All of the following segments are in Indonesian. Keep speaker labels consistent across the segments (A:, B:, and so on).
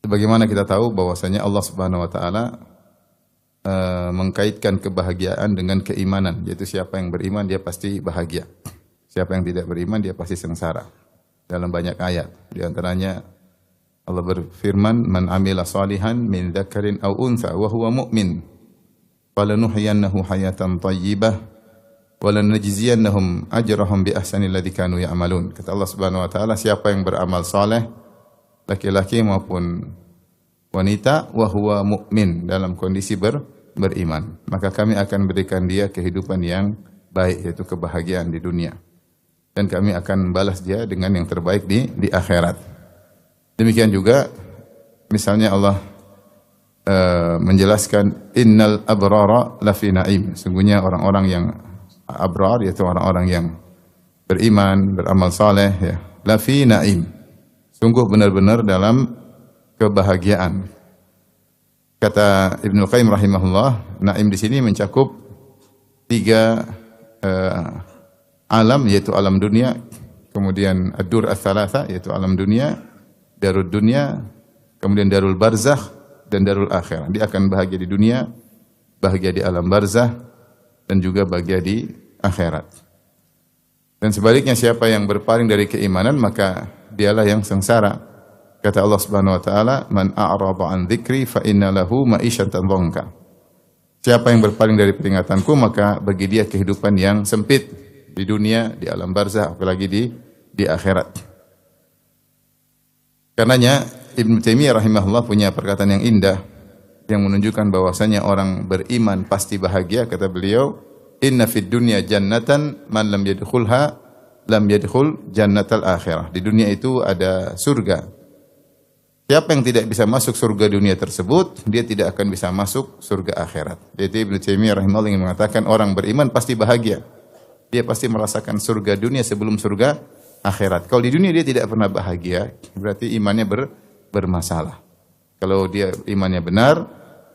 A: Sebagaimana kita tahu bahwasanya Allah Subhanahu wa taala mengkaitkan kebahagiaan dengan keimanan, yaitu siapa yang beriman dia pasti bahagia. Siapa yang tidak beriman dia pasti sengsara. Dalam banyak ayat, di antaranya Allah berfirman, "Man 'amila shalihan min dzakarin aw untha wa huwa mu'min, falanuhyiyannahu hayatan thayyibah wa lanajziyannahum ajrahum bi ahsanil ladzi kanu ya'malun." Kata Allah Subhanahu wa taala, siapa yang beramal saleh, laki-laki maupun wanita, wa huwa mu'min, dalam kondisi beriman, maka kami akan berikan dia kehidupan yang baik, yaitu kebahagiaan di dunia, dan kami akan balas dia dengan yang terbaik di akhirat. Demikian juga misalnya Allah menjelaskan innal abrara lafi na'im, sungguhnya orang-orang yang abrar, yaitu orang-orang yang beriman, beramal saleh, ya, lafi na'im, sungguh benar-benar dalam kebahagiaan. Kata Ibnu Qayyim rahimahullah, na'im di sini mencakup 3 alam, yaitu alam dunia, kemudian ad-dur ats-tsalatsa, yaitu alam dunia, darul dunia, kemudian darul barzakh, dan darul akhirah. Dia akan bahagia di dunia, bahagia di alam barzakh, dan juga bahagia di akhirat. Dan sebaliknya, siapa yang berpaling dari keimanan, maka dialah yang sengsara. Kata Allah Subhanahu wa taala, "Man a'rada an dzikri fa inna lahu ma'isyatan dhanka." Siapa yang berpaling dari peringatanku, maka bagi dia kehidupan yang sempit di dunia, di alam barzakh, apalagi di akhirat. Karenanya Ibnu Taimiyah rahimahullah punya perkataan yang indah yang menunjukkan bahwasanya orang beriman pasti bahagia. Kata beliau, "Inna fid dunya jannatan man lam yadkhulha lam yadkhul jannatal akhirah." Di dunia itu ada surga. Siapa yang tidak bisa masuk surga dunia tersebut, dia tidak akan bisa masuk surga akhirat. Jadi Ibnu Taimiyah rahimahullah ingin mengatakan orang beriman pasti bahagia. Dia pasti merasakan surga dunia sebelum surga akhirat. Kalau di dunia dia tidak pernah bahagia, berarti imannya bermasalah. Kalau dia imannya benar,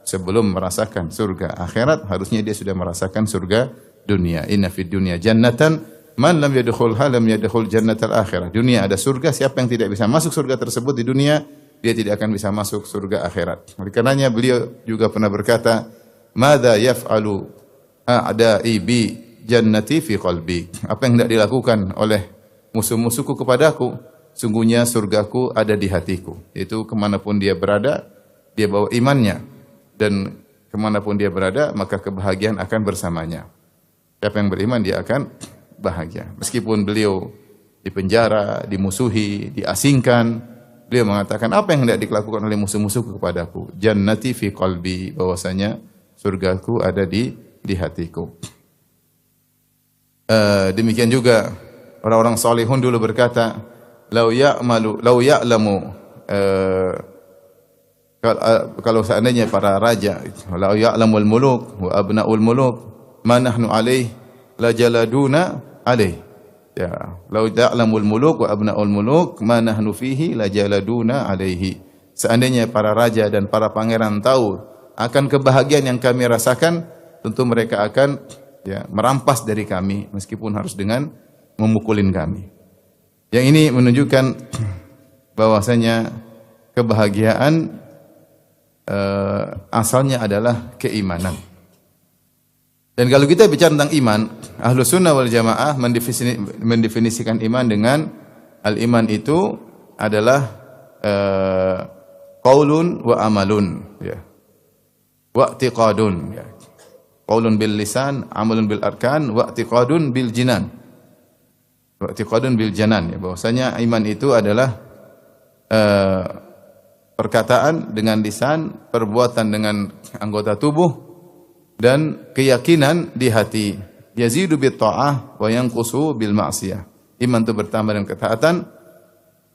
A: sebelum merasakan surga akhirat, harusnya dia sudah merasakan surga dunia. Inna fid dunya jannatan man lam yadkhulha lam yadkhul jannatal akhirah. Dunia ada surga, siapa yang tidak bisa masuk surga tersebut di dunia, dia tidak akan bisa masuk surga akhirat. Oleh karenanya beliau juga pernah berkata, "Madza yaf'alu a'da'i bi jannati fi qalbi." Apa yang hendak dilakukan oleh musuh-musuhku kepadaku, sungguhnya surgaku ada di hatiku. Itu kemanapun dia berada, dia bawa imannya, dan kemanapun dia berada, maka kebahagiaan akan bersamanya. Siapa yang beriman, dia akan bahagia. Meskipun beliau dipenjara, dimusuhi, diasingkan, beliau mengatakan, apa yang hendak dilakukan oleh musuh-musuhku kepadaku? Jannati fi qalbi, bahwasanya surgaku ada di hatiku. Demikian juga orang-orang salihun dulu berkata, lau ya'lamu, kalau seandainya para raja, lau ya'lamul muluk wa abna'ul muluk ma nahnu alaih la jaladuna alaih. Ya, lau ya'lamul muluk wa abna'ul muluk ma nahnu fihi la jaladuna alaihi. Seandainya para raja dan para pangeran tahu akan kebahagiaan yang kami rasakan, tentu mereka akan merampas dari kami meskipun harus dengan memukulin kami. Yang ini menunjukkan bahwasanya kebahagiaan asalnya adalah keimanan. Dan kalau kita bicara tentang iman, Ahlus Sunnah wal Jamaah mendefinisikan iman dengan al-iman itu adalah qaulun wa amalun, ya. Wa i'tiqadun, ya. Qaulun bil lisan, amalun bil arkan, wa i'tiqadun bil jinan. I'tiqadun bil janan, ya, bahwasanya iman itu adalah perkataan dengan lisan, perbuatan dengan anggota tubuh, dan keyakinan di hati. Yazidu bit ta'ah wa yanqusu bil ma'siyah. Iman itu bertambah dengan ketaatan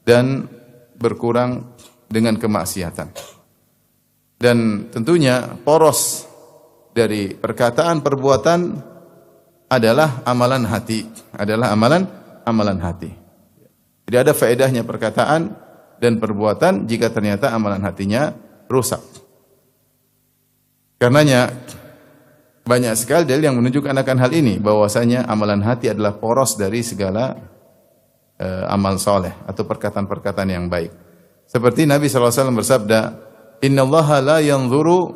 A: dan berkurang dengan kemaksiatan. Dan tentunya poros dari perkataan perbuatan adalah amalan hati, amalan hati. Tidak ada faedahnya perkataan dan perbuatan jika ternyata amalan hatinya rusak. Karenanya banyak sekali dalil yang menunjukkan akan hal ini, bahwasanya amalan hati adalah poros dari segala amal soleh atau perkataan-perkataan yang baik. Seperti Nabi SAW bersabda, "Innallaha la yanzuru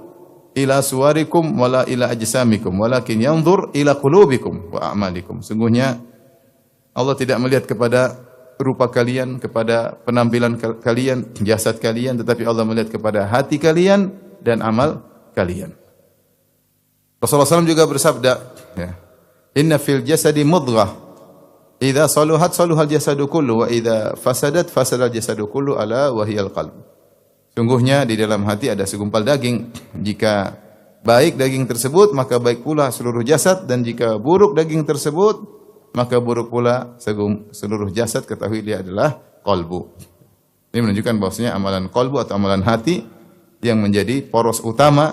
A: ila suwarikum wala ila ajsamikum, walakin yanzur ila qulubikum wa a'malikum." Sungguhnya Allah tidak melihat kepada rupa kalian, kepada penampilan kalian, jasad kalian, tetapi Allah melihat kepada hati kalian dan amal kalian. Rasulullah SAW juga bersabda, ya, "Inna fil jasadi mudghah, idza saluhat saluhal jasadu kullu wa idza fasadat fasadal jasadu kullu ala wa hiyal qalb." Sungguhnya di dalam hati ada segumpal daging. Jika baik daging tersebut, maka baik pula seluruh jasad, dan jika buruk daging tersebut, maka buruk pula seluruh jasad. Ketahui dia adalah qalbu. Ini menunjukkan bahwasanya amalan qalbu atau amalan hati yang menjadi poros utama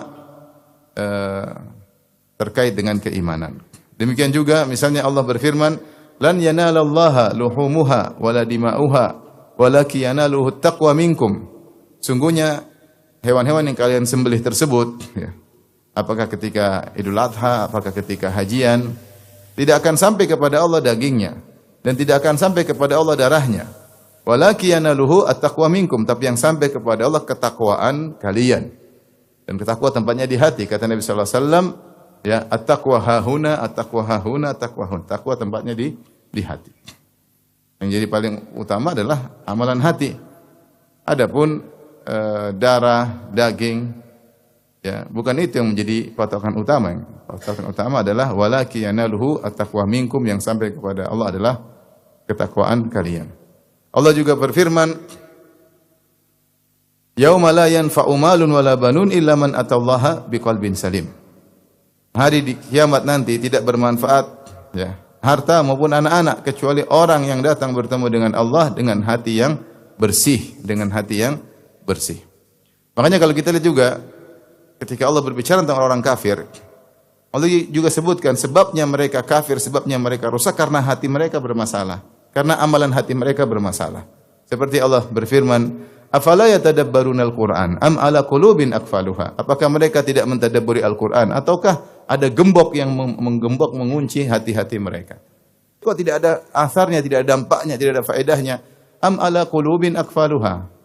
A: terkait dengan keimanan. Demikian juga misalnya Allah berfirman, "Lan yanalallaha luhumuha wala dima'uha walakin yanaluhu taqwa minkum." Sungguhnya hewan-hewan yang kalian sembelih tersebut, ya, apakah ketika Idul Adha, apakah ketika hajian, tidak akan sampai kepada Allah dagingnya dan tidak akan sampai kepada Allah darahnya. Walakin yanaluhu at-taqwa minkum, tapi yang sampai kepada Allah ketakwaan kalian. Dan ketakwa tempatnya di hati, kata Nabi sallallahu alaihi wasallam, ya, at-taqwa hahuna, at-taqwa hahuna, at-taqwa hahuna. Takwa tempatnya di hati. Yang jadi paling utama adalah amalan hati. Adapun darah, daging, ya, bukan itu yang menjadi patokan utama. Yang patokan utama adalah walaki yanaluhu at-taqwa minkum, yang sampai kepada Allah adalah ketakwaan kalian. Allah juga berfirman, "Yauma la yanfa'u malun wala banun illa man atallaha biqalbin salim." Hari di kiamat nanti tidak bermanfaat, ya, harta maupun anak-anak, kecuali orang yang datang bertemu dengan Allah dengan hati yang bersih, dengan hati yang bersih. Makanya kalau kita lihat juga ketika Allah berbicara tentang orang kafir, Allah juga sebutkan sebabnya mereka kafir, sebabnya mereka rusak karena hati mereka bermasalah, karena amalan hati mereka bermasalah. Seperti Allah berfirman, "Afala yatadabbarunal Qur'an am ala qulubin aqfaluha?" Apakah mereka tidak mentadabburi Al-Qur'an, ataukah ada gembok yang menggembok, mengunci hati-hati mereka? Kok tidak ada asarnya, tidak ada dampaknya, tidak ada faedahnya? Am ala qulubin aqfaluha?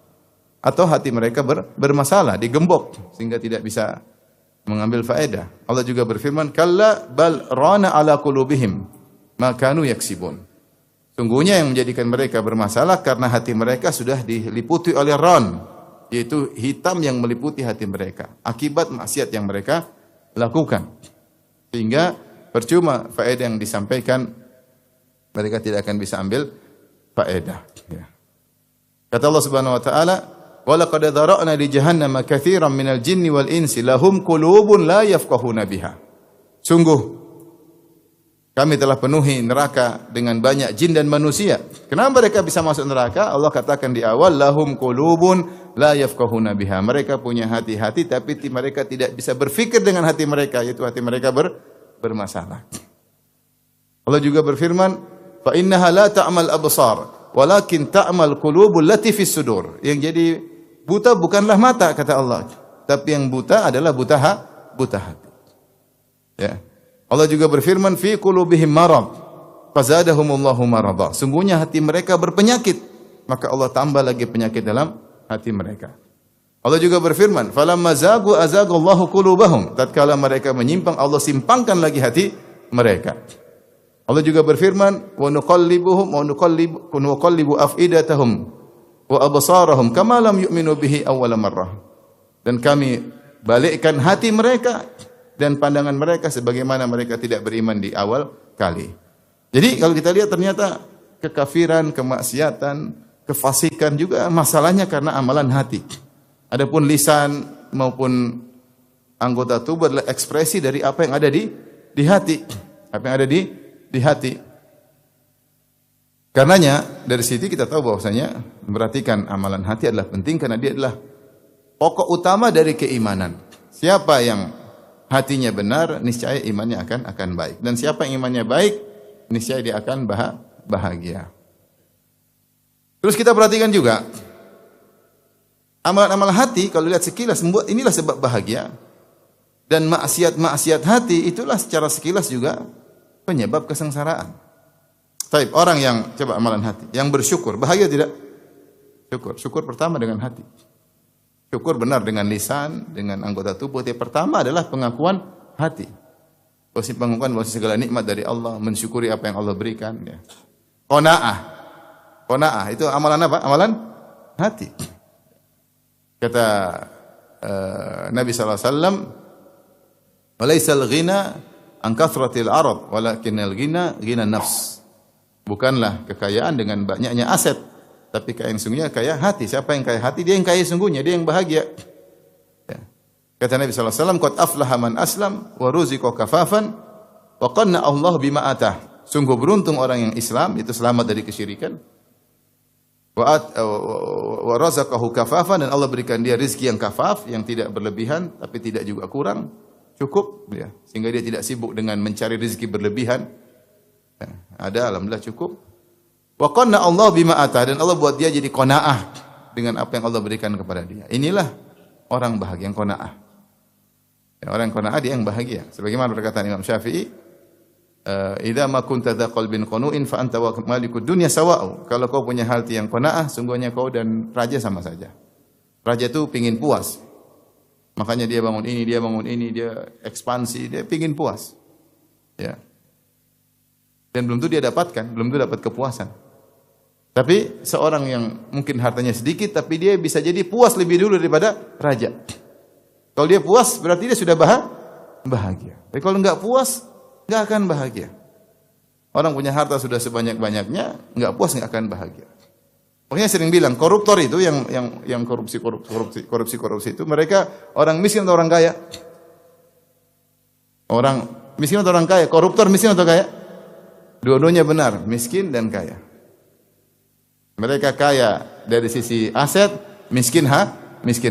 A: Atau hati mereka bermasalah, digembok sehingga tidak bisa mengambil faedah. Allah juga berfirman, "Kalla bal rana ala qulubihim ma kanu yaksibun." Sungguhnya yang menjadikan mereka bermasalah karena hati mereka sudah diliputi oleh ron, yaitu hitam yang meliputi hati mereka akibat maksiat yang mereka lakukan. Sehingga percuma faedah yang disampaikan, mereka tidak akan bisa ambil faedah. Ya. Kata Allah Subhanahu wa taala, "Wa laqad dzara'na li jahannama katsiran minal jinni wal insi lahum qulubun la yafqahuna biha." Sungguh kami telah penuhi neraka dengan banyak jin dan manusia. Kenapa mereka bisa masuk neraka? Allah katakan di awal, lahum qulubun la yafqahuna biha. Mereka punya hati-hati tapi mereka tidak bisa berfikir dengan hati mereka, yaitu hati mereka bermasalah. Allah juga berfirman, "Fa innaha la ta'mal absar, walakin ta'mal qulubul lati fis sudur." Yang jadi buta bukanlah mata, kata Allah, tapi yang buta adalah buta hati. Ya. Allah juga berfirman, "Fi qulubihim marad, fazadahumullahu marada." Sungguhnya hati mereka berpenyakit, maka Allah tambah lagi penyakit dalam hati mereka. Allah juga berfirman, "Falamma zagu azagallahu qulubahum." Tatkala mereka menyimpang, Allah simpangkan lagi hati mereka. Allah juga berfirman, "Wa nuqallibu afidatahum wa absarahum kama lam yu'minu bihi awwala marrah." Dan kami balikkan hati mereka dan pandangan mereka sebagaimana mereka tidak beriman di awal kali. Jadi kalau kita lihat ternyata kekafiran, kemaksiatan, kefasikan juga masalahnya karena amalan hati. Adapun lisan maupun anggota tubuh adalah ekspresi dari apa yang ada di hati. Apa yang ada di hati. Karenanya dari situ kita tahu bahwasanya memperhatikan amalan hati adalah penting karena dia adalah pokok utama dari keimanan. Siapa yang hatinya benar, niscaya imannya akan baik. Dan siapa yang imannya baik, niscaya dia akan bahagia. Terus kita perhatikan juga amalan-amalan hati kalau lihat sekilas membuat inilah sebab bahagia. Dan maksiat-maksiat hati itulah secara sekilas juga penyebab kesengsaraan. Taib, orang yang coba amalan hati, yang bersyukur, bahagia tidak? Syukur. Syukur pertama dengan hati. Syukur benar dengan lisan, dengan anggota tubuh. Yang pertama adalah pengakuan hati. Pengakuan bahwa segala nikmat dari Allah, mensyukuri apa yang Allah berikan. Ya. Qanaah. Qanaah itu amalan apa? Amalan hati. Kata Nabi sallallahu alaihi wasallam, "Walaisal ghina an kathratil arad, walakinnal ghina ghina nafs." Bukanlah kekayaan dengan banyaknya aset, tapi kaya yang sungguhnya kaya hati. Siapa yang kaya hati? Dia yang kaya sungguhnya, dia yang bahagia. Ya. Kata Nabi sallallahu alaihi wasallam, "Qad aflaha man aslam wa ruziqa kafafan wa qanna Allah bima atah." Sungguh beruntung orang yang Islam, itu selamat dari kesyirikan. Wa razaqahu kafafan, dan Allah berikan dia rezeki yang kafaf, yang tidak berlebihan tapi tidak juga kurang, cukup ya, sehingga dia tidak sibuk dengan mencari rezeki berlebihan. Ya, ada alhamdulillah cukup. Wa qanna Allah bima atah, dan Allah buat dia jadi qanaah dengan apa yang Allah berikan kepada dia. Inilah orang bahagia, yang qanaah. Ya, orang qanaah dia yang bahagia. Sebagaimana perkataan Imam Syafi'i, idza ma kunta dza qalbin qanu'in fa anta wa malikud dunya sawa'u. Kalau kau punya hati yang qanaah, sungguhnya kau dan raja sama saja. Raja itu pingin puas. Makanya dia bangun ini, dia ekspansi, dia pingin puas. Ya. Dan belum tentu dia dapatkan, belum tentu dapat kepuasan. Tapi seorang yang mungkin hartanya sedikit, tapi dia bisa jadi puas lebih dulu daripada raja. Kalau dia puas, berarti dia sudah bahagia. Tapi kalau enggak puas, enggak akan bahagia. Orang punya harta sudah sebanyak-banyaknya, enggak puas, enggak akan bahagia. Makanya sering bilang koruptor itu yang korupsi itu mereka orang miskin atau orang kaya? Orang miskin atau orang kaya? Koruptor miskin atau kaya? Dua-duanya benar, miskin dan kaya. Mereka kaya dari sisi aset, miskin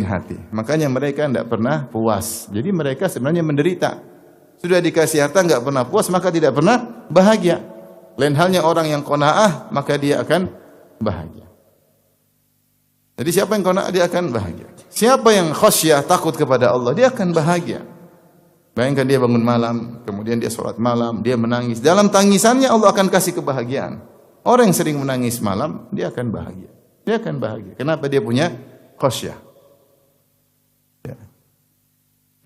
A: hati. Makanya mereka tidak pernah puas. Jadi mereka sebenarnya menderita. Sudah dikasih harta enggak pernah puas, maka tidak pernah bahagia. Lain halnya orang yang qanaah, maka dia akan bahagia. Jadi siapa yang qanaah, dia akan bahagia. Siapa yang khasyah, takut kepada Allah, dia akan bahagia. Bayangkan dia bangun malam, kemudian dia sholat malam, dia menangis. Dalam tangisannya Allah akan kasih kebahagiaan. Orang yang sering menangis malam, dia akan bahagia. Dia akan bahagia. Kenapa? Dia punya khasyah. Ya.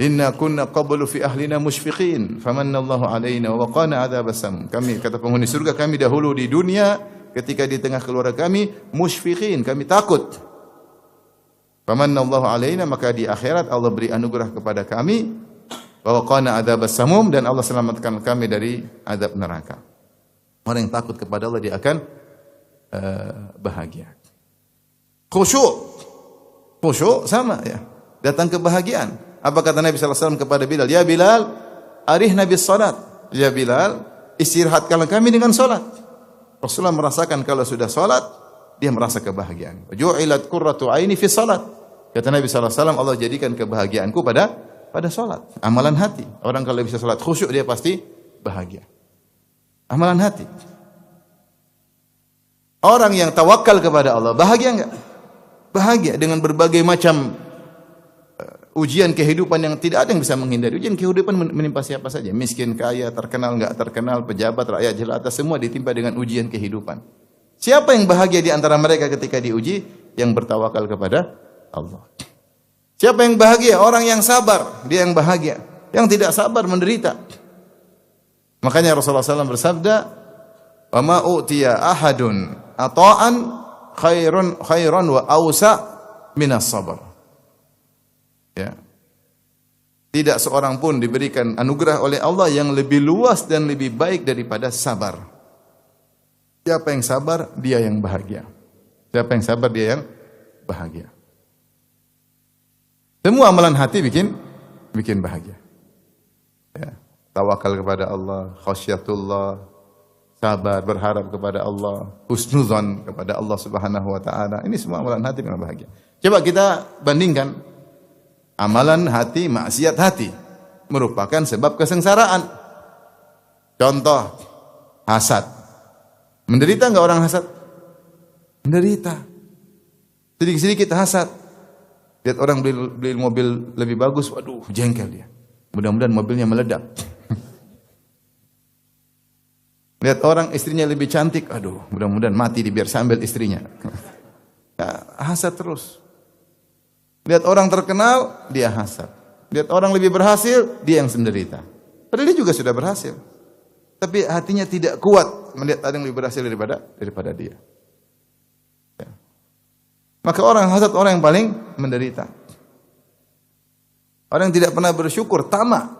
A: Inna kunna qablu fi ahlina musyfiqin famanallahu alaina wa waqana adzabas sam. Kami, kata penghuni surga, kami dahulu di dunia ketika di tengah keluarga kami musyfiqin, kami takut. Famanallahu alaina, maka di akhirat Allah beri anugerah kepada kami, wa waqana adzabas samum, dan Allah selamatkan kami dari azab neraka. Orang yang takut kepada Allah dia akan bahagia. Khusyuk sama ya. Datang kebahagiaan. Apa kata Nabi sallallahu alaihi wasallam kepada Bilal? Ya Bilal, arihna bis salat. Ya Bilal, istirahatkanlah kami dengan salat. Rasulullah merasakan kalau sudah salat, dia merasa kebahagiaan. Ju'ilat qurratu aini fi salat. Kata Nabi sallallahu alaihi wasallam, Allah jadikan kebahagiaanku pada salat. Amalan hati. Orang kalau bisa salat khusyuk, dia pasti bahagia. Amalan hati. Orang yang tawakal kepada Allah, bahagia enggak? Bahagia dengan berbagai macam ujian kehidupan yang tidak ada yang bisa menghindari. Ujian kehidupan menimpa siapa saja, miskin, kaya, terkenal, enggak terkenal, pejabat, rakyat jelata, semua ditimpa dengan ujian kehidupan. Siapa yang bahagia di antara mereka ketika diuji? Yang bertawakal kepada Allah. Siapa yang bahagia? Orang yang sabar, dia yang bahagia. Yang tidak sabar menderita. Makanya Rasulullah SAW bersabda, "Wa ma utiya ahadun ata'an khairan wa awsa minas sabar." Ya. Tidak seorang pun diberikan anugerah oleh Allah yang lebih luas dan lebih baik daripada sabar. Siapa yang sabar, dia yang bahagia. Siapa yang sabar, dia yang bahagia. Semua amalan hati bikin bahagia. Ya. Tawakal kepada Allah, khasyatullah, sabar, berharap kepada Allah, husnuzan kepada Allah Subhanahu wa taala. Ini semua amalan hati yang bahagia. Coba kita bandingkan amalan hati, maksiat hati merupakan sebab kesengsaraan. Contoh, hasad. Menderita enggak orang hasad? Menderita. Sedikit-sedikit hasad. Lihat orang beli mobil lebih bagus, waduh, jengkel dia. Mudah-mudahan mobilnya meledak. Lihat orang istrinya lebih cantik, aduh, mudah-mudahan mati biar sambil istrinya. Ya, hasad terus. Lihat orang terkenal, dia hasad. Lihat orang lebih berhasil, dia yang menderita. Padahal dia juga sudah berhasil. Tapi hatinya tidak kuat melihat ada yang lebih berhasil daripada dia. Ya. Maka orang hasad orang yang paling menderita. Orang yang tidak pernah bersyukur, tamak.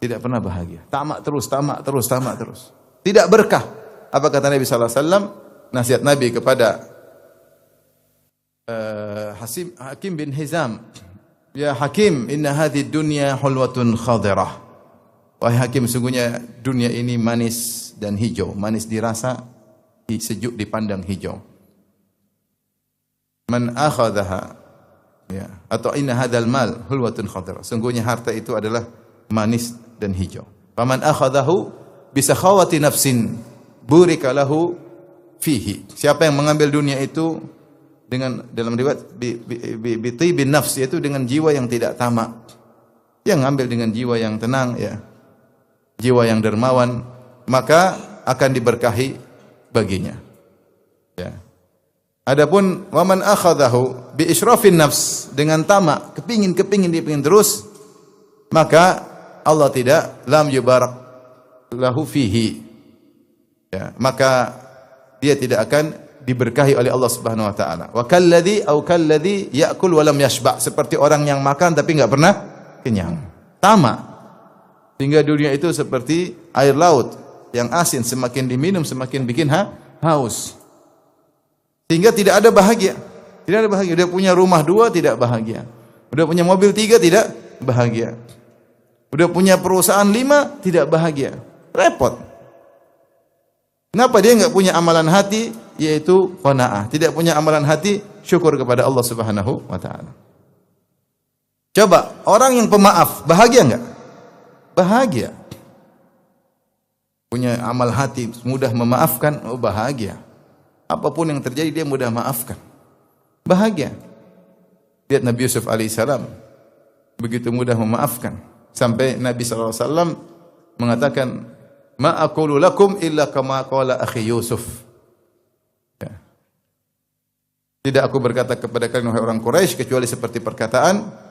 A: Tidak pernah bahagia. Tamak terus, tamak terus, tamak terus. Tidak berkah. Apa kata Nabi sallallahu alaihi wasallam? Nasihat Nabi kepada Hakim bin Hizam. Ya Hakim, inna hadhihi dunya hulwatun khadirah. Wahai Hakim, sungguhnya dunia ini manis dan hijau. Manis dirasa, sejuk dipandang, hijau. Man akhadhaha, ya, atau inna hadzal mal hulwatun khadirah. Sungguhnya harta itu adalah manis dan hijau. Faman akhadhahu bisakhawati nafsin burika lahu fihi. Siapa yang mengambil dunia itu dengan, dalam riwayat bi tibin nafs, yaitu dengan jiwa yang tidak tamak. Yang ngambil dengan jiwa yang tenang, ya. Jiwa yang dermawan, maka akan diberkahi baginya. Ya. Adapun waman akhadahu bi israfin nafs, dengan tamak, kepingin terus, maka Allah tidak lam yubarak lahu fihi. Ya, maka dia tidak akan diberkahi oleh Allah Subhanahu wa taala. Wa kalladzi ya'kul wa lam yashba, seperti orang yang makan tapi enggak pernah kenyang. Tamak. Sehingga dunia itu seperti air laut yang asin, semakin diminum semakin bikin haus. Sehingga tidak ada bahagia. Tidak ada bahagia. Dia punya rumah 2 tidak bahagia. Udah punya mobil 3 tidak bahagia. Udah punya perusahaan 5 tidak bahagia. Repot. Kenapa dia enggak punya amalan hati, yaitu qanaah? Tidak punya amalan hati, syukur kepada Allah Subhanahu wa taala. Coba, orang yang pemaaf, bahagia enggak? Bahagia. Punya amal hati, mudah memaafkan, oh bahagia. Apapun yang terjadi dia mudah maafkan. Bahagia. Lihat Nabi Yusuf alaihissalam, begitu mudah memaafkan. Sampai Nabi sallallahu alaihi wasallam mengatakan, ma aqulu lakum illa kama qala akhi Yusuf. Ya. Tidak aku berkata kepada kalian wahai orang Quraisy kecuali seperti perkataan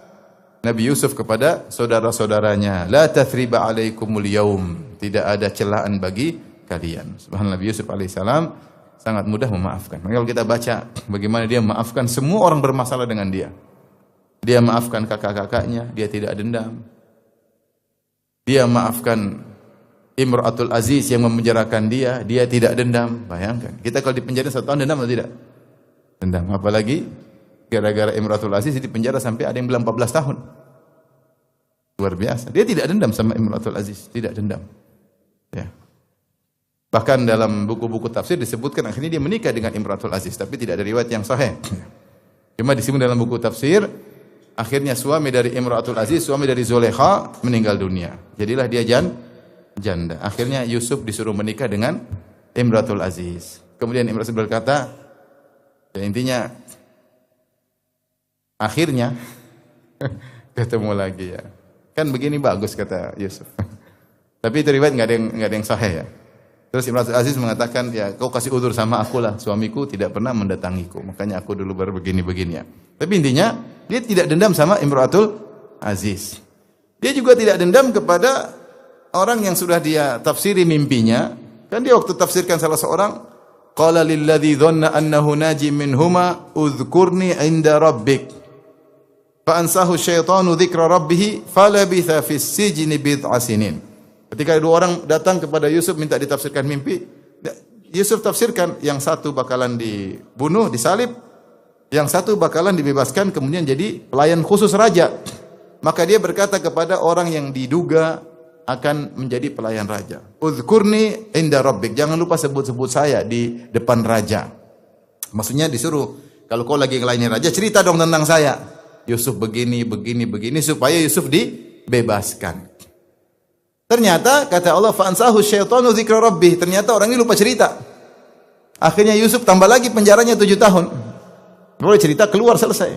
A: Nabi Yusuf kepada saudara-saudaranya, la tathriba alaikumul yaum, tidak ada celaan bagi kalian. Subhanallah, Nabi Yusuf alaihissalam sangat mudah memaafkan. Kalau kita baca bagaimana dia memaafkan semua orang bermasalah dengan dia. Dia maafkan kakak-kakaknya, dia tidak dendam. Dia maafkan Imratul Aziz yang memenjarakan dia tidak dendam. Bayangkan, kita kalau dipenjara 1 tahun dendam atau tidak? Dendam. Apalagi gara-gara Imratul Aziz di penjara sampai ada yang bilang 14 tahun. Luar biasa. Dia tidak dendam sama Imratul Aziz, tidak dendam. Ya. Bahkan dalam buku-buku tafsir disebutkan akhirnya dia menikah dengan Imratul Aziz, tapi tidak ada riwayat yang sahih. Cuma disebut dalam buku tafsir, akhirnya suami dari Imratul Aziz, suami dari Zulekha meninggal dunia. Jadilah dia janda. Akhirnya Yusuf disuruh menikah dengan Imratul Aziz. Kemudian Imratul Aziz berkata, ya intinya akhirnya ketemu lagi ya. Kan begini bagus kata Yusuf. Tapi itu riwayat enggak ada yang sahih ya. Terus Imratul Aziz mengatakan, ya kau kasih udzur sama akulah, suamiku tidak pernah mendatangiku, makanya aku dulu baru begini-begini ya. Tapi intinya dia tidak dendam sama Imratul Aziz. Dia juga tidak dendam kepada orang yang sudah dia tafsiri mimpinya. Kan dia waktu tafsirkan salah seorang, qala lilladzi dhanna annahu naji minhuma udhkurni 'inda rabbik. Fa ansahu syaitanu dzikra rabbih falabitha fis sijni bid'a sinin. Ketika 2 orang datang kepada Yusuf minta ditafsirkan mimpi, Yusuf tafsirkan, yang satu bakalan dibunuh, disalib, yang satu bakalan dibebaskan kemudian jadi pelayan khusus raja. Maka dia berkata kepada orang yang diduga akan menjadi pelayan raja, "Udhkurni inda rabbik." Jangan lupa sebut-sebut saya di depan raja. Maksudnya disuruh, kalau kau lagi ngelayani raja, cerita dong tentang saya. Yusuf begini supaya Yusuf dibebaskan. Ternyata kata Allah, "Fa'ansahu syaitanu dzikra rabbih." Ternyata orang ini lupa cerita. Akhirnya Yusuf tambah lagi penjaranya 7 tahun. Boleh cerita keluar selesai.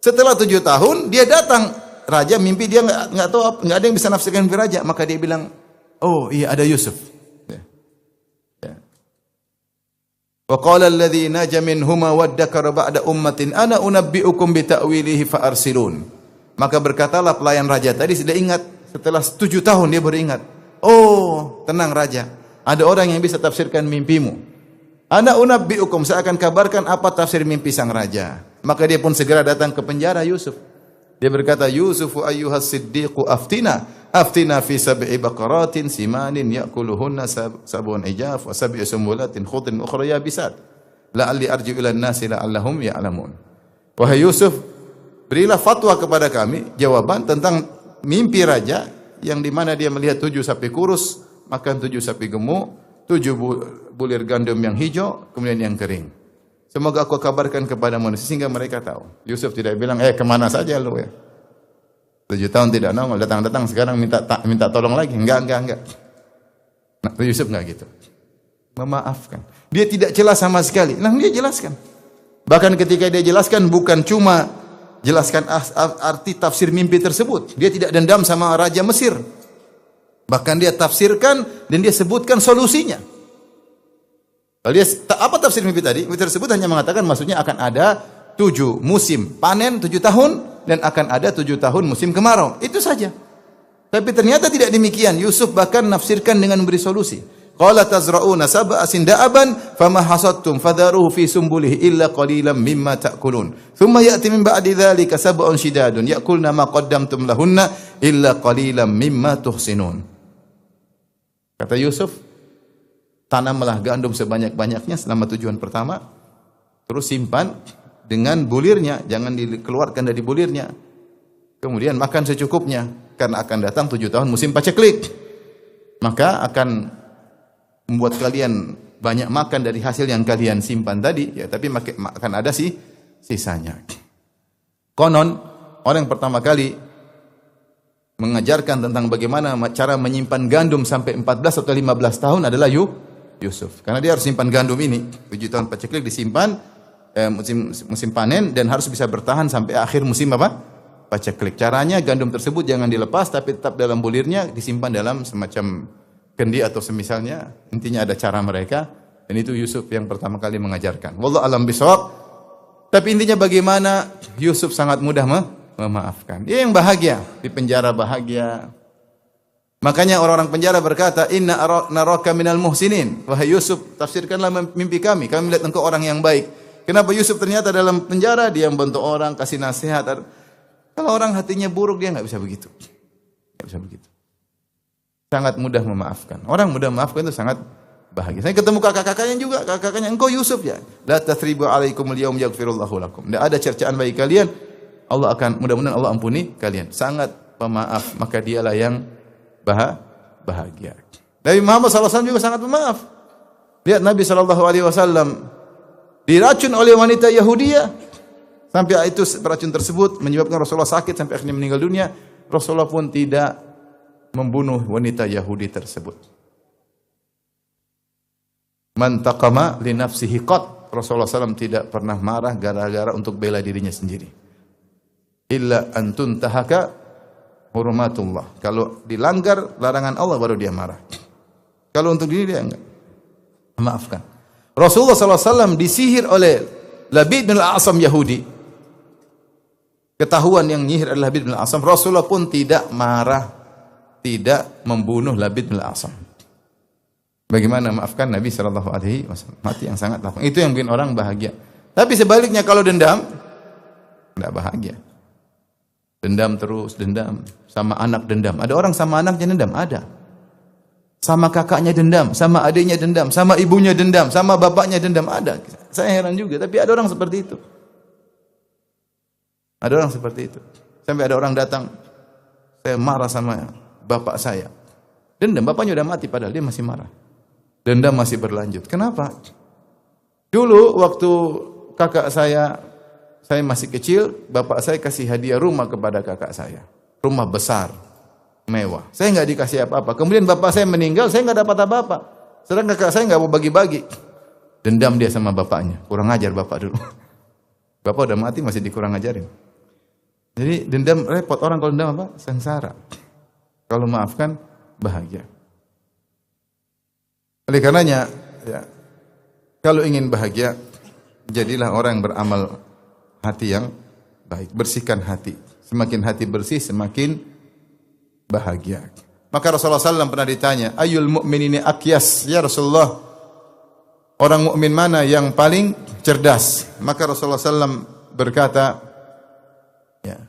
A: Setelah 7 tahun dia datang, raja mimpi dia enggak tahu, enggak ada yang bisa nafsirkan mimpi raja, maka dia bilang, "Oh, iya ada Yusuf." Ya. Ya. Wa qala alladhi naja minhuma waddakara ba'da ummatin ana unabbi'ukum bi ta'wilihi fa arsilun. Maka berkatalah pelayan raja tadi sudah ingat, setelah 7 tahun dia baru ingat. Oh, tenang raja. Ada orang yang bisa tafsirkan mimpimu. Ana unabbi'ukum, saya akan kabarkan apa tafsir mimpi sang raja. Maka dia pun segera datang ke penjara Yusuf. Dia berkata, Yusufu ayyuhas siddiqu aftina fi sab'i baqaratin simanin ya'kuluhunna sab'un ijaf wa sab'i sumbulatin khudrin ukhra yabisat la'alli arji'u ilan nasi la'allahum ya'lamun. Wahai Yusuf, berilah fatwa kepada kami jawaban tentang mimpi raja yang di mana dia melihat 7 sapi kurus makan 7 sapi gemuk, 7 bulir gandum yang hijau, kemudian yang kering. Semoga aku kabarkan kepada manusia sehingga mereka tahu. Yusuf tidak bilang, kemana saja lu ya. 7 tahun tidak nongol, datang-datang sekarang minta tolong lagi. Enggak. Nah, Yusuf enggak gitu. Memaafkan. Dia tidak celah sama sekali. Nah, dia jelaskan. Bahkan ketika dia jelaskan bukan cuma jelaskan arti tafsir mimpi tersebut. Dia tidak dendam sama Raja Mesir. Bahkan dia tafsirkan dan dia sebutkan solusinya. Kalau dia, apa tafsir mimpi tadi? Mimpi tersebut hanya mengatakan maksudnya akan ada 7 musim panen 7 tahun dan akan ada 7 tahun musim kemarau. Itu saja. Tapi ternyata tidak demikian. Yusuf bahkan nafsirkan dengan memberi solusi. Qala tazra'una sab'a sinda'aban fama hasadtum fadharuhu fi sumbulihi illa qalilan mimma ta'kulun. Thumma ya'ti min ba'di dzalika sab'un shidadun ya'kulna ma qaddamtum lahunna illa qalilan mimma tuhsinun. Kata Yusuf, tanamlah gandum sebanyak-banyaknya selama tujuan pertama, terus simpan dengan bulirnya, jangan dikeluarkan dari bulirnya. Kemudian makan secukupnya, karena akan datang 7 tahun musim paceklik. Maka akan membuat kalian banyak makan dari hasil yang kalian simpan tadi, ya, tapi akan ada sisanya. Konon, orang yang pertama kali mengajarkan tentang bagaimana cara menyimpan gandum sampai 14 atau 15 tahun adalah Yusuf. Karena dia harus simpan gandum ini, 7 tahun paceklik disimpan, musim panen dan harus bisa bertahan sampai akhir musim apa? Paceklik. Caranya gandum tersebut jangan dilepas tapi tetap dalam bulirnya, disimpan dalam semacam kendi atau semisalnya. Intinya ada cara mereka dan itu Yusuf yang pertama kali mengajarkan. Wallahu alam bisawab. Tapi intinya bagaimana Yusuf sangat mudah memaafkan. Dia yang bahagia, di penjara bahagia. Makanya orang-orang penjara berkata, "Inna naraka minal muhsinin." Wahai Yusuf, tafsirkanlah mimpi kami. Kami melihat engkau orang yang baik. Kenapa Yusuf ternyata dalam penjara dia membantu orang, kasih nasihat. Kalau orang hatinya buruk dia enggak bisa begitu. Enggak bisa begitu. Sangat mudah memaafkan. Orang mudah memaafkan itu sangat bahagia. Saya ketemu kakak-kakaknya juga, kakak-kakaknya, "Engkau Yusuf ya?" La tathribu alaikumul yaum yaghfirullahu lakum. Tidak ada cercaan bagi kalian. Allah akan, mudah-mudahan Allah ampuni kalian. Sangat pemaaf, maka dialah yang bahagia. Nabi Muhammad SAW juga sangat pemaaf. Lihat Nabi SAW diracun oleh wanita Yahudiyah sampai itu racun tersebut menyebabkan Rasulullah sakit sampai akhirnya meninggal dunia. Rasulullah pun tidak membunuh wanita Yahudi tersebut. Man taqama li nafsihi qat. Rasulullah SAW tidak pernah marah gara-gara untuk bela dirinya sendiri. Illa antun tahaka hurumatullah. Kalau dilanggar larangan Allah baru dia marah. Kalau untuk diri dia enggak. Maafkan. Rasulullah SAW disihir oleh Labid bin al-A'sam Yahudi. Ketahuan yang nyihir adalah Labid bin al-A'sam. Rasulullah pun tidak marah, tidak membunuh Labid bin al-A'sam. Bagaimana maafkan Nabi SAW? Mati yang sangat lapang. Itu yang bikin orang bahagia. Tapi sebaliknya kalau dendam, tidak bahagia. Dendam terus, dendam. Sama anak dendam. Ada orang sama anaknya dendam? Ada. Sama kakaknya dendam, sama adiknya dendam, sama ibunya dendam, sama bapaknya dendam. Ada. Saya heran juga, tapi ada orang seperti itu. Ada orang seperti itu. Sampai ada orang datang, saya marah sama bapak saya. Dendam, bapaknya udah mati padahal dia masih marah. Dendam masih berlanjut. Kenapa? Dulu waktu kakak saya masih kecil, bapak saya kasih hadiah rumah kepada kakak saya. Rumah besar, mewah. Saya enggak dikasih apa-apa. Kemudian bapak saya meninggal, saya enggak dapat apa-apa. Sedangkan kakak saya enggak mau bagi-bagi. Dendam dia sama bapaknya. Kurang ajar bapak dulu. Bapak udah mati masih dikurang ajarin. Jadi dendam repot. Orang kalau dendam apa? Sengsara. Kalau maafkan, bahagia. Oleh karenanya, ya, Kalau ingin bahagia, jadilah orang yang beramal hati yang baik. Bersihkan hati. Semakin hati bersih, semakin bahagia. Maka Rasulullah SAW pernah ditanya, Ayul mu'minini akyas? Ya Rasulullah, orang mukmin mana yang paling cerdas? Maka Rasulullah SAW berkata, ya,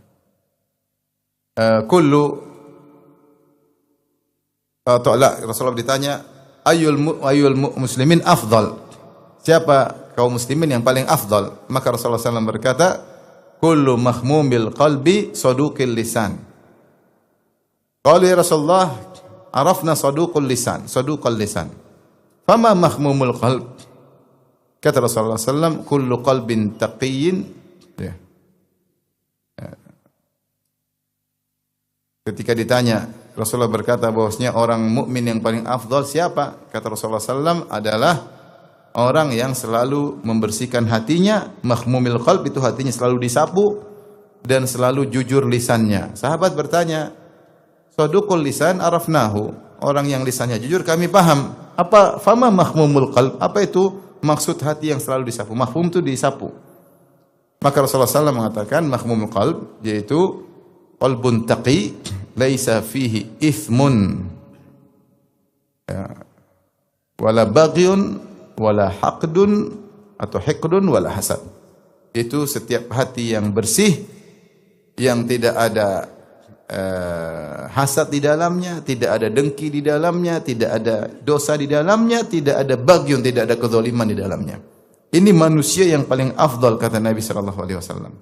A: Rasulullah ditanya, Ayul muslimin afdal? Siapa kaum muslimin yang paling afdal? Maka Rasulullah SAW berkata, kullu mahmumil qalbi saduqil lisan. Qala ya Rasulullah, arafna saduqul lisan, saduqul lisan. Fama mahmumul qalb? Kata Rasulullah SAW, kullu qalbin taqiyyin. Ya. Ketika ditanya, Rasulullah berkata bahwasanya orang mukmin yang paling afdal siapa? Kata Rasulullah SAW adalah orang yang selalu membersihkan hatinya, mahmumil qalb itu hatinya selalu disapu dan selalu jujur lisannya. Sahabat bertanya, saduqul lisan arafnahu, orang yang lisannya jujur kami paham. Apa fama mahmumul qalb? Apa itu maksud hati yang selalu disapu? Mahmum itu disapu. Maka Rasulullah SAW mengatakan mahmumul qalb yaitu qalbun taqi laisa fihi ithmun, ya, wala baghiyun wala haqdun atau hiqdun wala hasad. Itu setiap hati yang bersih, yang tidak ada hasad di dalamnya, tidak ada dengki di dalamnya, tidak ada dosa di dalamnya, tidak ada bagyun, tidak ada kezaliman di dalamnya. Ini manusia yang paling afdal, kata Nabi sallallahu alaihi wasallam.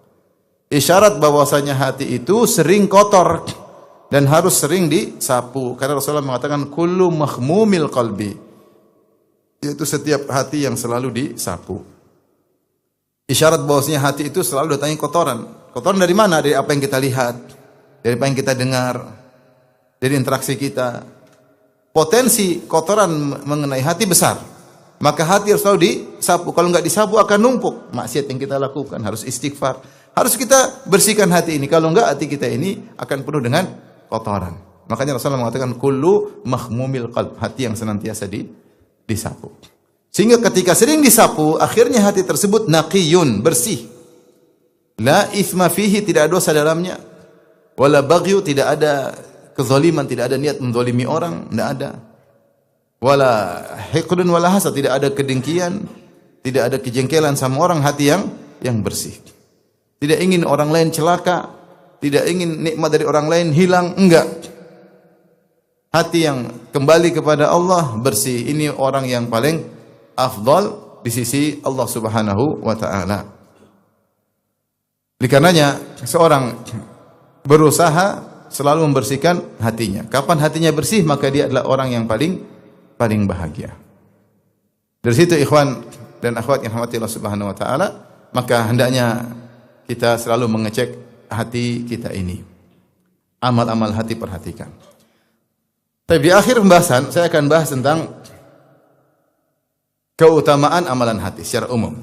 A: Isyarat bahwasanya hati itu sering kotor dan harus sering disapu. Karena Rasulullah mengatakan kullu mahmumil qalbi, yaitu setiap hati yang selalu disapu. Isyarat bahwasanya hati itu selalu datangi kotoran. Kotoran dari mana? Dari apa yang kita lihat, dari apa yang kita dengar, dari interaksi kita. Potensi kotoran mengenai hati besar. Maka hati harus selalu disapu. Kalau enggak disapu akan numpuk maksiat yang kita lakukan. Harus istighfar. Harus kita bersihkan hati ini. Kalau enggak hati kita ini akan penuh dengan kotoran. Makanya Rasulullah mengatakan kullu mahmumil qalb, hati yang senantiasa disapu. Sehingga ketika sering disapu, akhirnya hati tersebut naqiyun, bersih. La ithma fihi, tidak ada dosa dalamnya. Wala baghyu, tidak ada kezaliman, tidak ada niat menzalimi orang, tidak ada. Wala hiqdun wala hasad, tidak ada kedengkian, tidak ada kejengkelan sama orang, hati yang bersih. Tidak ingin orang lain celaka, tidak ingin nikmat dari orang lain hilang, enggak. Hati yang kembali kepada Allah bersih. Ini orang yang paling afdal di sisi Allah Subhanahu wa taala. Oleh karenanya seorang berusaha selalu membersihkan hatinya. Kapan hatinya bersih, maka dia adalah orang yang paling bahagia. Dari situ ikhwan dan akhwat yang dirahmati Allah Subhanahu wa taala, maka hendaknya kita selalu mengecek hati kita ini. Amal-amal hati perhatikan. Tapi di akhir pembahasan saya akan bahas tentang keutamaan amalan hati secara umum.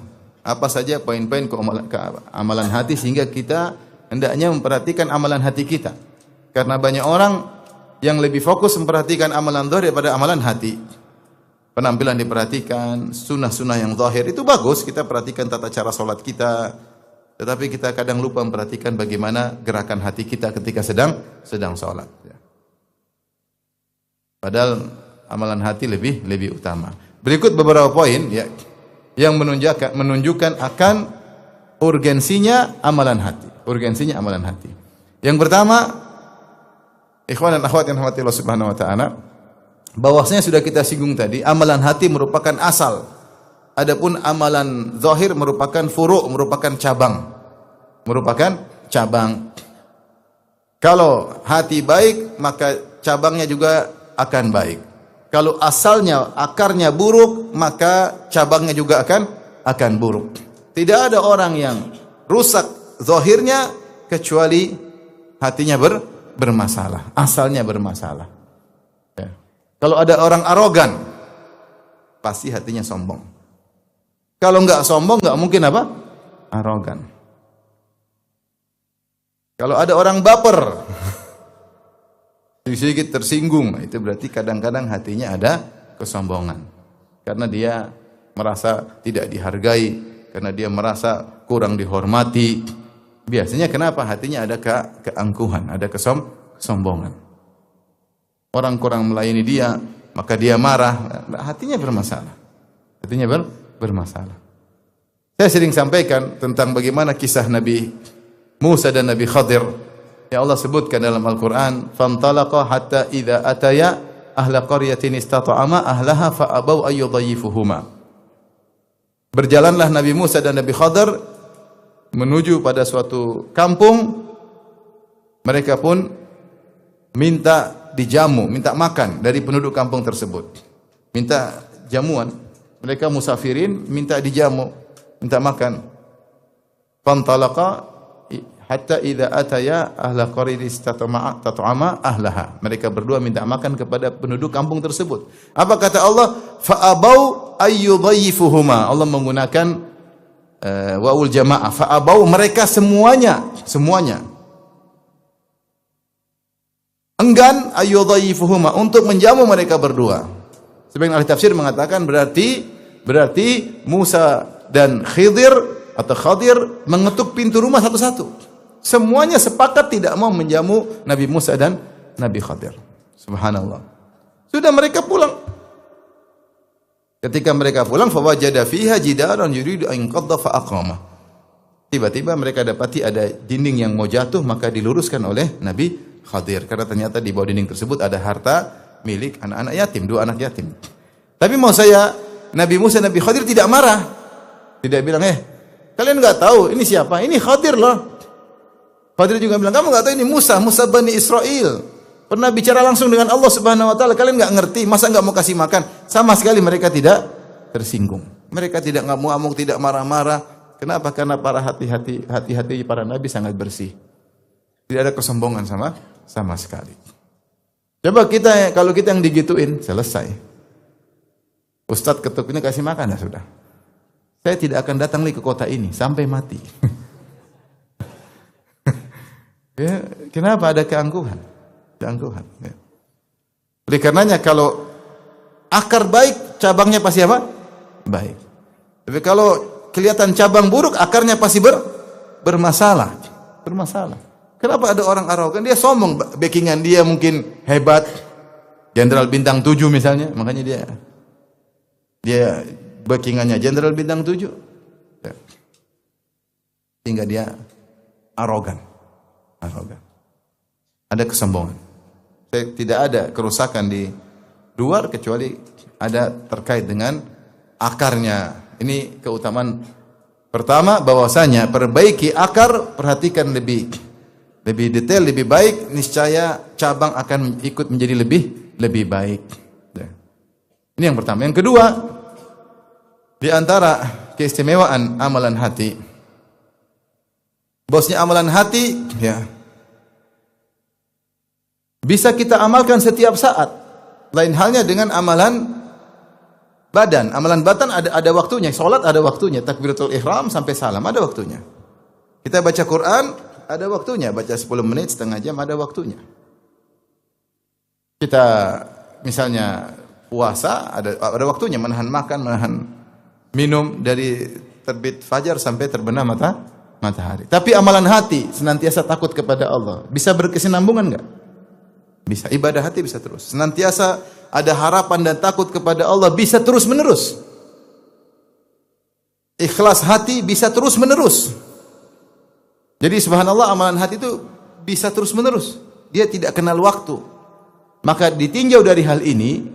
A: Apa saja poin-poin amalan hati sehingga kita hendaknya memperhatikan amalan hati kita. Karena banyak orang yang lebih fokus memperhatikan amalan zahir daripada amalan hati. Penampilan diperhatikan, sunnah-sunnah yang zahir itu bagus, kita perhatikan tata cara salat kita. Tetapi kita kadang lupa memperhatikan bagaimana gerakan hati kita ketika sedang salat. Padahal amalan hati lebih utama. Berikut beberapa poin ya yang menunjukkan akan urgensinya amalan hati. Urgensinya amalan hati. Yang pertama, ikhwan dan akhwat yang dirahmati Allah Subhanahu wa taala, bahwasanya sudah kita singgung tadi, amalan hati merupakan asal. Adapun amalan zahir merupakan furu', merupakan cabang. Merupakan cabang. Kalau hati baik, maka cabangnya juga akan baik. Kalau asalnya, akarnya buruk, maka cabangnya juga akan buruk. Tidak ada orang yang rusak zahirnya kecuali hatinya bermasalah, asalnya bermasalah. Ya. Kalau ada orang arogan, pasti hatinya sombong. Kalau enggak sombong, enggak mungkin apa? Arogan. Kalau ada orang baper, sedikit tersinggung, itu berarti kadang-kadang hatinya ada kesombongan. Karena dia merasa tidak dihargai, karena dia merasa kurang dihormati. Biasanya kenapa? Hatinya ada keangkuhan, ada kesombongan. Orang kurang melayani dia, maka dia marah, hatinya bermasalah. Hatinya bermasalah. Saya sering sampaikan tentang bagaimana kisah Nabi Musa dan Nabi Khadir. Ya Allah sebutkan dalam Al-Quran, فَانْطَلَقَ حَتَّى إِذَا أَتَيَا أَهْلَ قَرْيَةٍ اسْتَطْعَمَا أَهْلَهَا فَأَبَوْا أَن يُضَيِّفُهُمَا. Berjalanlah Nabi Musa dan Nabi Khadir menuju pada suatu kampung. Mereka pun minta dijamu, minta makan dari penduduk kampung tersebut. Minta jamuan. Mereka musafirin, minta dijamu, minta makan. Fantalaqa hatta idza ataya ahla qaryatin tat'ama ahlaha. Mereka berdua minta makan kepada penduduk kampung tersebut. Apa kata Allah? Fa abau ayyudayyifuhuma. Allah menggunakan waul jamaah. Fa abau, mereka semuanya enggan ayyudayyifuhuma, untuk menjamu mereka berdua. Sebagian ahli tafsir mengatakan berarti Musa dan Khidir atau Khadir mengetuk pintu rumah satu-satu. Semuanya sepakat tidak mau menjamu Nabi Musa dan Nabi Khadir. Subhanallah. Sudah mereka pulang. Ketika mereka pulang, fawajada fiha jidaran yuridu an yanqadha fa aqama. Tiba-tiba mereka dapati ada dinding yang mau jatuh, maka diluruskan oleh Nabi Khadir, karena ternyata di bawah dinding tersebut ada harta milik anak-anak yatim, 2 anak yatim. Tapi mau saya, Nabi Musa, Nabi Khadir tidak marah. Tidak bilang, kalian enggak tahu ini siapa? Ini Khadir loh. Khadir juga bilang, kamu enggak tahu ini Musa Bani Israel. Pernah bicara langsung dengan Allah Subhanahu wa taala, kalian enggak ngerti, masa enggak mau kasih makan? Sama sekali mereka tidak tersinggung. Mereka tidak ngamuk-ngamuk, tidak marah-marah. Kenapa? Karena para hati-hati para nabi sangat bersih. Tidak ada kesombongan sama sekali. Coba kalau kita yang digituin, selesai. Ustadz ketuknya kasih makan, ya sudah. Saya tidak akan datang lagi ke kota ini sampai mati. Ya, kenapa ada keangkuhan? Ya. Oleh karenanya kalau akar baik, cabangnya pasti apa? Baik. Tapi kalau kelihatan cabang buruk, akarnya pasti bermasalah. Kenapa ada orang arogan? Dia sombong, backingan dia mungkin hebat. Jenderal bintang 7 misalnya, makanya dia backingannya Jenderal bintang 7. Sehingga dia arogan. Ada kesombongan. Tidak ada kerusakan di luar kecuali ada terkait dengan akarnya. Ini keutamaan pertama, bahwasanya perbaiki akar, perhatikan lebih detail, lebih baik, niscaya cabang akan ikut menjadi lebih baik. Ini yang pertama. Yang kedua, di antara keistimewaan amalan hati, bosnya amalan hati, ya, bisa kita amalkan setiap saat. Lain halnya dengan amalan badan. Amalan badan ada waktunya. Salat ada waktunya. Takbiratul ihram sampai salam ada waktunya. Kita baca Quran ada waktunya, baca 10 menit, setengah jam, ada waktunya. Kita misalnya puasa, ada waktunya, menahan makan, menahan minum dari terbit fajar sampai terbenam matahari. Tapi amalan hati, senantiasa takut kepada Allah, bisa berkesinambungan enggak? Bisa. Ibadah hati bisa terus. Senantiasa ada harapan dan takut kepada Allah, bisa terus menerus. Ikhlas hati bisa terus menerus. Jadi subhanallah, amalan hati itu bisa terus menerus. Dia tidak kenal waktu. Maka ditinjau dari hal ini,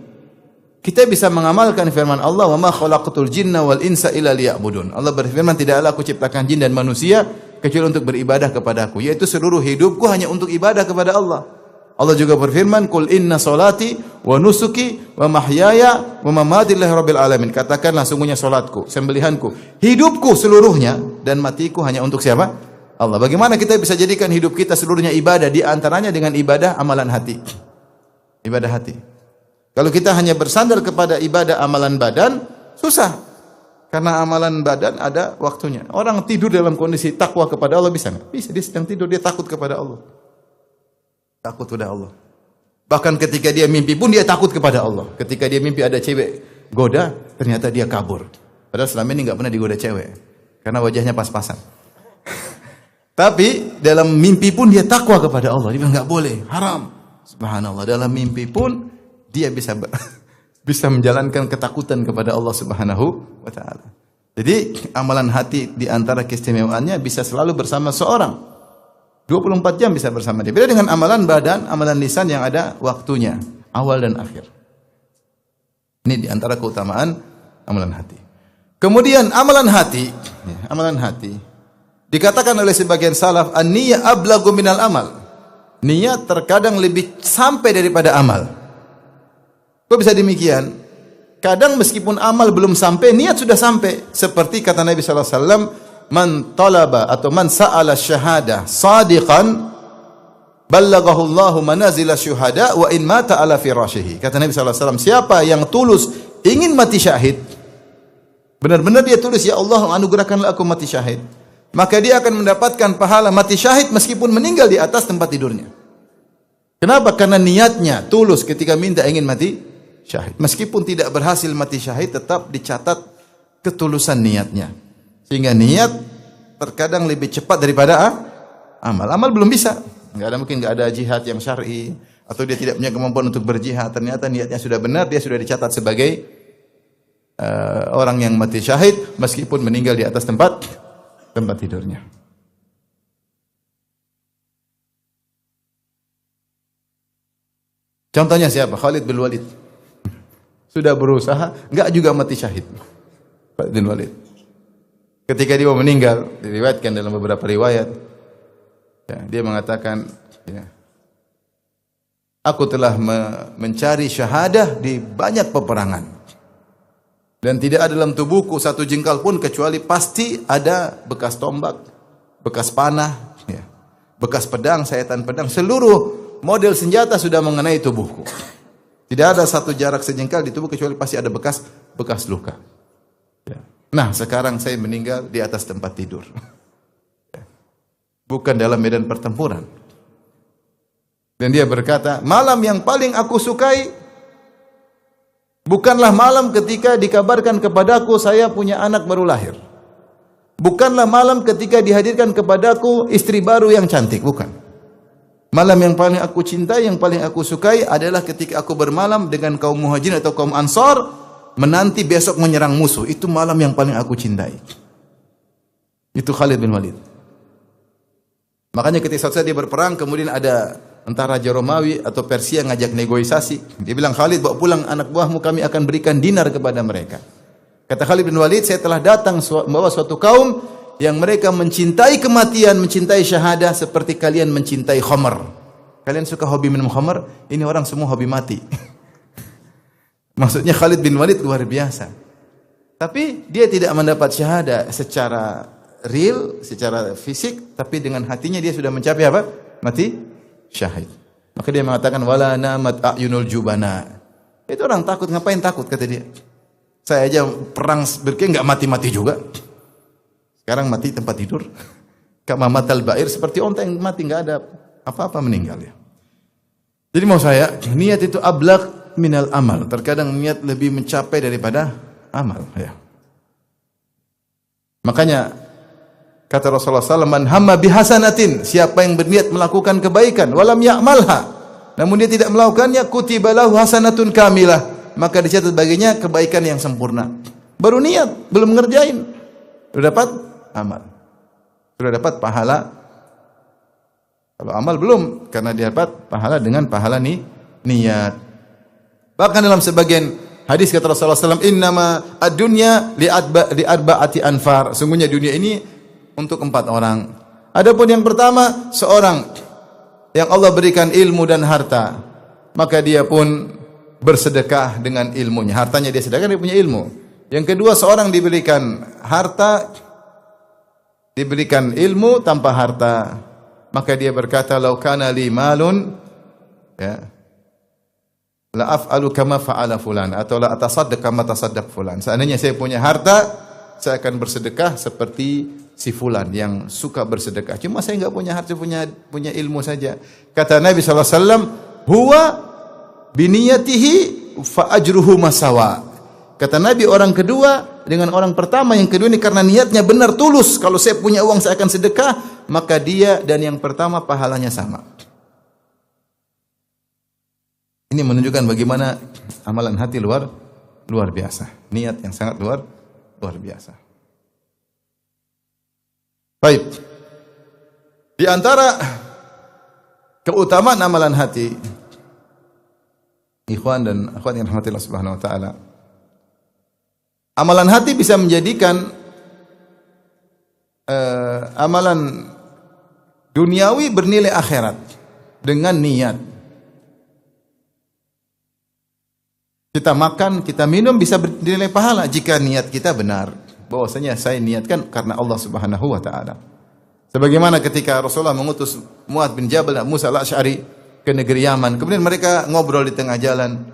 A: kita bisa mengamalkan firman Allah, "Wa ma khalaqatul jinna wal insa illa liya'budun." Allah berfirman, tidaklah aku ciptakan jin dan manusia kecuali untuk beribadah kepadaku, yaitu seluruh hidupku hanya untuk ibadah kepada Allah. Allah juga berfirman, "Qul inna salati wa nusuki wa mahyaya wa mamati lillahi rabbil alamin." Katakanlah, sungguhnya salatku, sembelihanku, hidupku seluruhnya dan matiku hanya untuk siapa? Allah. Bagaimana kita bisa jadikan hidup kita seluruhnya ibadah? Di antaranya dengan ibadah amalan hati. Ibadah hati. Kalau kita hanya bersandar kepada ibadah amalan badan, susah. Karena amalan badan ada waktunya. Orang tidur dalam kondisi takwa kepada Allah bisa nggak? Bisa. Dia sedang tidur, dia takut kepada Allah. Takut kepada Allah. Bahkan ketika dia mimpi pun dia takut kepada Allah. Ketika dia mimpi ada cewek goda, ternyata dia kabur. Padahal selama ini nggak pernah digoda cewek, karena wajahnya pas-pasan. Tapi dalam mimpi pun dia takwa kepada Allah. Dia bilang nggak boleh, haram. Subhanallah. Dalam mimpi pun dia bisa menjalankan ketakutan kepada Allah Subhanahu wa taala. Jadi amalan hati di antara keistimewaannya bisa selalu bersama seorang. 24 jam bisa bersama dia. Beda dengan amalan badan, amalan lisan yang ada waktunya, awal dan akhir. Ini di antara keutamaan amalan hati. Kemudian amalan hati dikatakan oleh sebagian salaf, an-niyah ablagu minal amal. Niat terkadang lebih sampai daripada amal. Kok bisa demikian? Kadang meskipun amal belum sampai, niat sudah sampai. Seperti kata Nabi sallallahu alaihi wasallam, man talaba atau man sa'ala syahada sadiqan ballaghahu Allahu manazil syuhada wa in mata ala firashihi. Kata Nabi sallallahu alaihi wasallam, siapa yang tulus ingin mati syahid, benar-benar dia tulus, ya Allah anugerahkanlah aku mati syahid, maka dia akan mendapatkan pahala mati syahid meskipun meninggal di atas tempat tidurnya. Kenapa? Karena niatnya tulus ketika minta ingin mati syahid. Meskipun tidak berhasil mati syahid, tetap dicatat ketulusan niatnya. Sehingga niat terkadang lebih cepat daripada amal. Amal belum bisa. Mungkin enggak ada jihad yang syar'i, atau dia tidak punya kemampuan untuk berjihad. Ternyata niatnya sudah benar, dia sudah dicatat sebagai orang yang mati syahid meskipun meninggal di atas tempat tidurnya. Contohnya siapa? Khalid bin Walid. Sudah berusaha, enggak juga mati syahid. Khalid bin Walid. Ketika dia mau meninggal, diriwayatkan dalam beberapa riwayat, ya, dia mengatakan, ya, aku telah mencari syahadah di banyak peperangan. Dan tidak ada dalam tubuhku satu jengkal pun kecuali pasti ada bekas tombak, bekas panah, ya, bekas pedang, sayatan pedang. Seluruh model senjata sudah mengenai tubuhku. Tidak ada satu jarak sejengkal di tubuh kecuali pasti ada bekas luka. Ya. Nah, sekarang saya meninggal di atas tempat tidur. Ya. Bukan dalam medan pertempuran. Dan dia berkata, malam yang paling aku sukai bukanlah malam ketika dikabarkan kepadaku saya punya anak baru lahir. Bukanlah malam ketika dihadirkan kepadaku istri baru yang cantik, bukan. Malam yang paling aku cintai, yang paling aku sukai adalah ketika aku bermalam dengan kaum Muhajirin atau kaum Ansar menanti besok menyerang musuh. Itu malam yang paling aku cintai. Itu Khalid bin Walid. Makanya ketika saat dia berperang, kemudian ada entah Raja Romawi atau Persia ngajak negosiasi. Dia bilang, Khalid, bawa pulang anak buahmu, kami akan berikan dinar kepada mereka. Kata Khalid bin Walid, saya telah datang membawa suatu kaum yang mereka mencintai kematian, mencintai syahadah seperti kalian mencintai khamar. Kalian suka hobi minum khamar? Ini orang semua hobi mati. Maksudnya Khalid bin Walid luar biasa. Tapi dia tidak mendapat syahadah secara real, secara fisik, tapi dengan hatinya dia sudah mencapai apa? Mati syahid. Maka dia mengatakan wala namat ayunul jubana. Itu orang takut, ngapain takut kata dia. Saya aja perang berkeh enggak mati-mati juga. Sekarang mati tempat tidur. Kama matal ba'ir, seperti onta yang mati enggak ada apa-apa meninggal ya. Jadi mau saya, niat itu ablaq minal amal. Terkadang niat lebih mencapai daripada amal ya. Makanya kata Rasulullah SAW, man hamma bihasanatin, siapa yang berniat melakukan kebaikan, walam ya'malha, namun dia tidak melakukannya, kutiba lahu hasanatun kamilah, maka dicatat baginya kebaikan yang sempurna. Baru niat, belum ngerjain, sudah dapat amal, sudah dapat pahala. Kalau amal belum, karena dia dapat pahala dengan pahala niat. Bahkan dalam sebagian hadis kata Rasulullah SAW, innama ad-dunya li'arba'ati anfar, sungguhnya dunia ini untuk 4 orang. Adapun yang pertama, seorang yang Allah berikan ilmu dan harta, maka dia pun bersedekah dengan ilmunya. Hartanya dia sedekah, dia punya ilmu. Yang kedua, seorang diberikan harta, diberikan ilmu tanpa harta, maka dia berkata, "Lau kana li malun, ya, la af'alu kama fa'ala fulan, atau la atasaddaq kama tasaddaq fulan." Seandainya saya punya harta, saya akan bersedekah seperti si fulan yang suka bersedekah. Cuma saya enggak punya harta, punya ilmu saja. Kata Nabi sallallahu alaihi wasallam, "Huwa biniyatihi fa ajruhu masawa." Kata Nabi, orang kedua dengan orang pertama, yang kedua ini karena niatnya benar tulus. Kalau saya punya uang saya akan sedekah, maka dia dan yang pertama pahalanya sama. Ini menunjukkan bagaimana amalan hati luar biasa. Niat yang sangat luar biasa. Baik. Di antara keutamaan amalan hati, ikhwan dan akhwat yang dirahmati Allah Subhanahu wa taala, amalan hati bisa menjadikan amalan duniawi bernilai akhirat dengan niat. Kita makan, kita minum bisa bernilai pahala jika niat kita benar. Bahwasanya saya niatkan karena Allah Subhanahu wa taala. Sebagaimana ketika Rasulullah mengutus Mu'adz bin Jabal dan Musa al-Asy'ari ke negeri Yaman, kemudian mereka ngobrol di tengah jalan,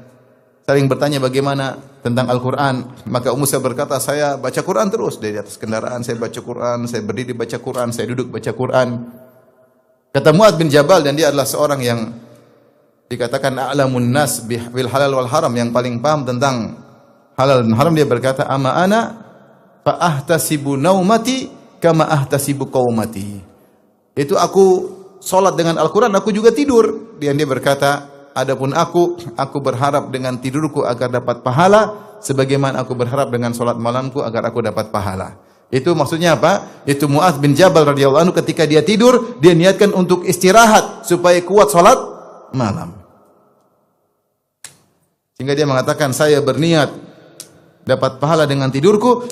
A: saling bertanya bagaimana tentang Al-Qur'an. Maka Musa berkata, saya baca Qur'an terus dari atas kendaraan, saya baca Qur'an, saya berdiri baca Qur'an, saya duduk baca Qur'an. Kata Mu'adz bin Jabal, dan dia adalah seorang yang dikatakan a'lamun nas bil halal wal haram, yang paling paham tentang halal dan haram, dia berkata, ama ana fa ahtasibu naumati kama ahtasibu qaumati. Itu aku salat dengan Al-Qur'an, aku juga tidur. Dan dia berkata, adapun aku berharap dengan tidurku agar dapat pahala sebagaimana aku berharap dengan salat malamku agar aku dapat pahala. Itu maksudnya apa? Itu Mu'adz bin Jabal radhiyallahu anhu ketika dia tidur, dia niatkan untuk istirahat supaya kuat salat malam. Sehingga dia mengatakan, saya berniat dapat pahala dengan tidurku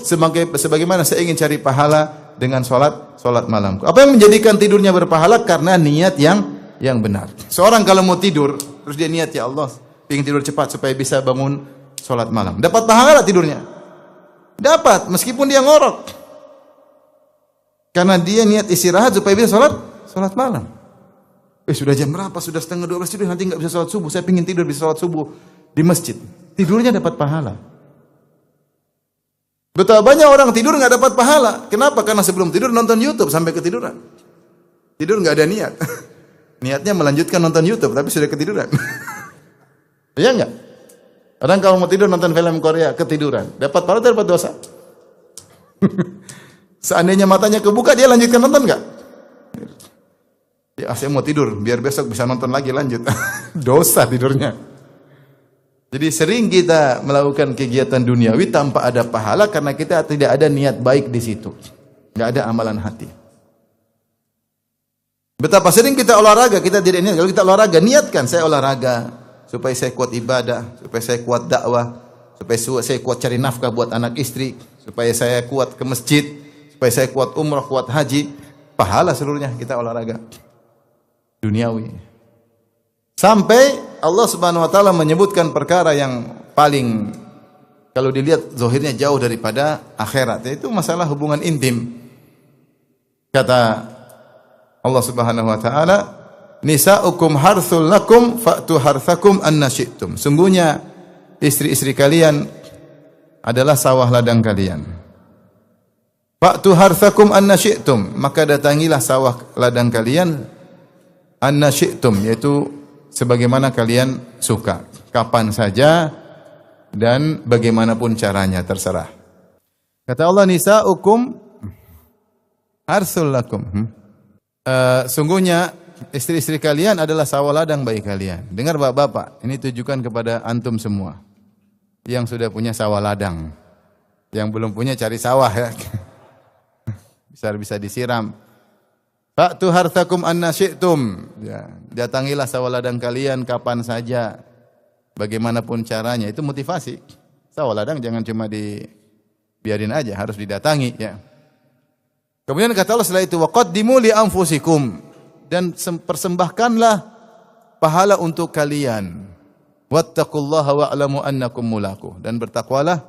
A: sebagaimana saya ingin cari pahala dengan salat malamku. Apa yang menjadikan tidurnya berpahala? Karena niat yang benar. Seorang kalau mau tidur terus dia niat, ya Allah, ingin tidur cepat supaya bisa bangun salat malam. Dapat pahala tidurnya? Dapat, meskipun dia ngorok. Karena dia niat istirahat supaya bisa salat malam. Sudah jam berapa? Sudah setengah 12 tidur, nanti enggak bisa salat subuh. Saya ingin tidur bisa salat subuh di masjid. Tidurnya dapat pahala. Betapa banyak orang tidur enggak dapat pahala. Kenapa? Karena sebelum tidur nonton YouTube sampai ketiduran. Tidur enggak ada niat. Niatnya melanjutkan nonton YouTube tapi sudah ketiduran. Iya enggak? Orang kalau mau tidur nonton film Korea ketiduran, dapat pahala atau dapat dosa? Seandainya matanya kebuka, dia lanjutkan nonton enggak? Ya, saya mau tidur biar besok bisa nonton lagi, lanjut. Dosa tidurnya. Jadi sering kita melakukan kegiatan duniawi tanpa ada pahala karena kita tidak ada niat baik di situ. Enggak ada amalan hati. Betapa sering kita olahraga, kita tidak niat. Kalau kita olahraga, niatkan saya olahraga supaya saya kuat ibadah, supaya saya kuat dakwah, supaya saya kuat cari nafkah buat anak istri, supaya saya kuat ke masjid, supaya saya kuat umrah, kuat haji. Pahala seluruhnya kita olahraga duniawi. Sampai Allah Subhanahu wa taala menyebutkan perkara yang paling kalau dilihat zahirnya jauh daripada akhirat, yaitu masalah hubungan intim. Kata Allah Subhanahu wa taala, nisa'ukum harthul lakum fa'tu harthakum anna syi'tum. Sungguhnya istri-istri kalian adalah sawah ladang kalian. Fa'tu harthakum anna syi'tum, maka datangilah sawah ladang kalian anna syi'tum, yaitu sebagaimana kalian suka, kapan saja dan bagaimanapun caranya, terserah. Kata Allah, nisa'ukum harthul lakum. Sungguhnya istri-istri kalian adalah sawah ladang bagi kalian. Dengar bapak-bapak, ini tujukan kepada antum semua yang sudah punya sawah ladang. Yang belum punya cari sawah ya. Bisa disiram. Fa'tu harthakum anna syi'tum. Ya, datangilah sawah ladang kalian kapan saja, bagaimanapun caranya. Itu motivasi. Sawah ladang jangan cuma dibiarin aja, harus didatangi ya. Kemudian kata Allah setelah itu, waqaddimu li anfusikum, dan persembahkanlah pahala untuk kalian. Wattaqullaha wa'lamu annakum mulaquh, dan bertakwalah,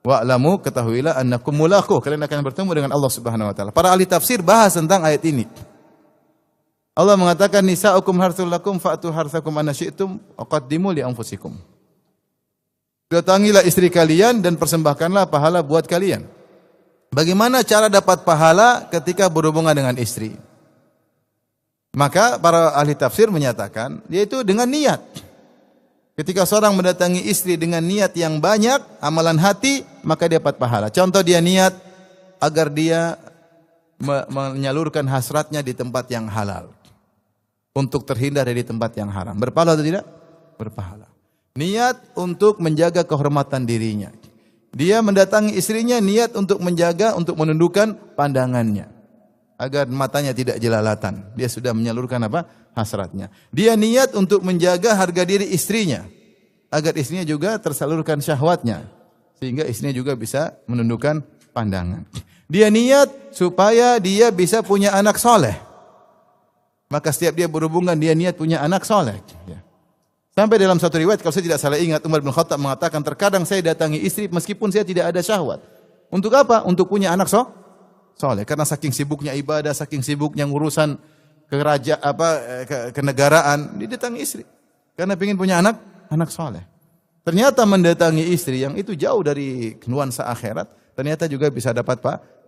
A: wa'lamu, ketahuilah, annakum mulaquh, kalian akan bertemu dengan Allah Subhanahu wa taala. Para ahli tafsir bahas tentang ayat ini. Allah mengatakan, nisa'ukum harthul lakum fa'tu harthakum anna syi'tum waqaddimu li anfusikum. Datangilah istri kalian dan persembahkanlah pahala buat kalian. Bagaimana cara dapat pahala ketika berhubungan dengan istri? Maka para ahli tafsir menyatakan, yaitu dengan niat. Ketika seorang mendatangi istri dengan niat yang banyak, amalan hati, maka dia dapat pahala. Contoh dia niat agar dia menyalurkan hasratnya di tempat yang halal. Untuk terhindar dari tempat yang haram. Berpahala atau tidak? Berpahala. Niat untuk menjaga kehormatan dirinya. Dia mendatangi istrinya niat untuk menjaga, untuk menundukkan pandangannya. Agar matanya tidak jelalatan. Dia sudah menyalurkan apa? Hasratnya. Dia niat untuk menjaga harga diri istrinya. Agar istrinya juga tersalurkan syahwatnya. Sehingga istrinya juga bisa menundukkan pandangan. Dia niat supaya dia bisa punya anak soleh. Maka setiap dia berhubungan, dia niat punya anak soleh. Ya. Sampai dalam satu riwayat, kalau saya tidak salah ingat, Umar bin Khattab mengatakan, terkadang saya datangi istri meskipun saya tidak ada syahwat. Untuk apa? Untuk punya anak soleh. Karena saking sibuknya ibadah, saking sibuknya urusan kenegaraan, dia datangi istri. Karena ingin punya anak soleh. Ternyata mendatangi istri yang itu jauh dari nuansa akhirat, ternyata juga bisa dapat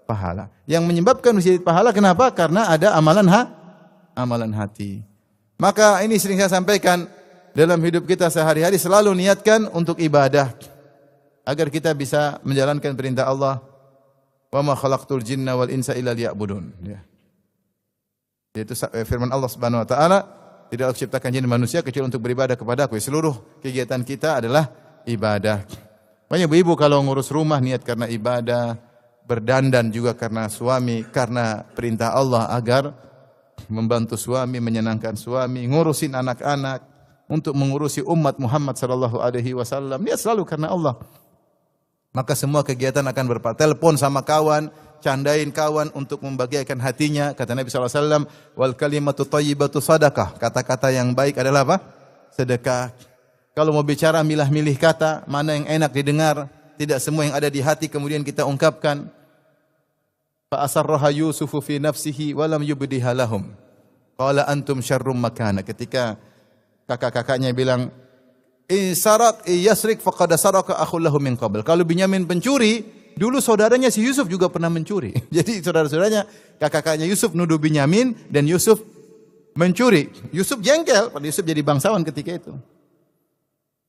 A: pahala. Yang menyebabkan bisa pahala, kenapa? Karena ada amalan hati. Maka ini sering saya sampaikan, dalam hidup kita sehari-hari selalu niatkan untuk ibadah. Agar kita bisa menjalankan perintah Allah. Wa ma khalaqtul jinna wal insa illa liya'budun. Ya. Yaitu firman Allah Subhanahu wa taala, tidaklah aku ciptakan jin dan manusia kecuali untuk beribadah kepada-Aku. Seluruh kegiatan kita adalah ibadah. Banyak ibu-ibu kalau ngurus rumah niat karena ibadah, berdandan juga karena suami, karena perintah Allah agar membantu suami, menyenangkan suami, ngurusin anak-anak, untuk mengurusi umat Muhammad sallallahu alaihi wasallam. Dia selalu karena Allah. Maka semua kegiatan akan berpahala. Telepon sama kawan, candain kawan untuk membahagiakan hatinya. Kata Nabi sallallahu alaihi wasallam, wal kalimatu thayyibatu sadaqah. Kata-kata yang baik adalah apa? Sedekah. Kalau mau bicara milah-milih kata, mana yang enak didengar, tidak semua yang ada di hati kemudian kita ungkapkan. Fa asarraha Yusufu fi nafsihi wa lam yubdiha lahum. Qala antum syarrum makana. Ketika kakak-kakaknya bilang, yasrik faqad saraka akhul lahu min qabl. Kalau Binyamin pencuri, dulu saudaranya si Yusuf juga pernah mencuri. Jadi saudara-saudaranya, kakak-kakaknya Yusuf nuduh Binyamin dan Yusuf mencuri. Yusuf jengkel, pada Yusuf jadi bangsawan ketika itu.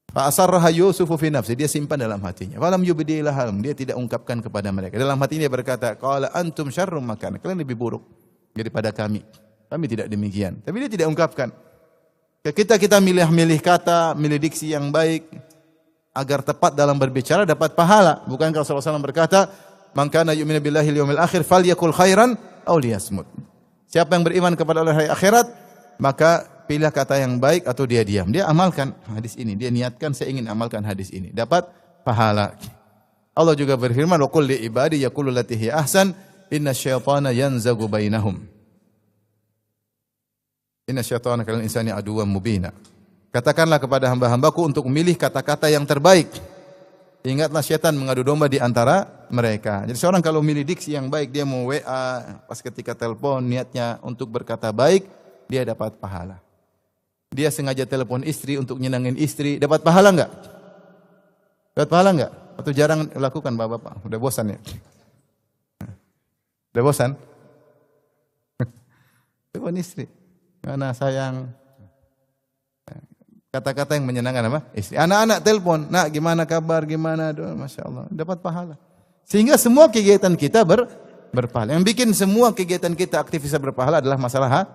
A: Fa asarraha Yusufu fi nafsi, dia simpan dalam hatinya. Falam yubdi lahum, dia tidak ungkapkan kepada mereka. Dalam hatinya dia berkata, qala antum syarrum makan. Kalian lebih buruk daripada kami. Kami tidak demikian. Tapi dia tidak ungkapkan. Kita milih kata, milih diksi yang baik agar tepat dalam berbicara dapat pahala. Bukankah Rasulullah SAW berkata, "Man kana yu'minu billahi wal yawmil akhir falyakul khairan aw liyasmut." Siapa yang beriman kepada hari akhirat, maka pilih kata yang baik atau dia diam. Dia amalkan hadis ini, dia niatkan saya ingin amalkan hadis ini, dapat pahala. Allah juga berfirman, "Wa qul li ibadi yaqulu allati hi ahsan, inna syaitana yanzagu bainahum." Inna syaitana kalal insani aduwwan mubina. Katakanlah kepada hamba-hambaku untuk memilih kata-kata yang terbaik. Ingatlah syaitan mengadu domba di antara mereka. Jadi seorang kalau memilih diksi yang baik, dia mau WA, pas ketika telepon niatnya untuk berkata baik, dia dapat pahala. Dia sengaja telepon istri untuk nyenangin istri, dapat pahala enggak? Dapat pahala enggak? Atau jarang lakukan Bapak-bapak? Udah bosan ya? Udah bosan? Telepon istri. Mana sayang, kata-kata yang menyenangkan apa? Istri. Anak-anak telepon, nak gimana kabar, gimana, aduh, masya Allah, dapat pahala. Sehingga semua kegiatan kita berpahala. Yang bikin semua kegiatan kita aktivitas berpahala adalah masalah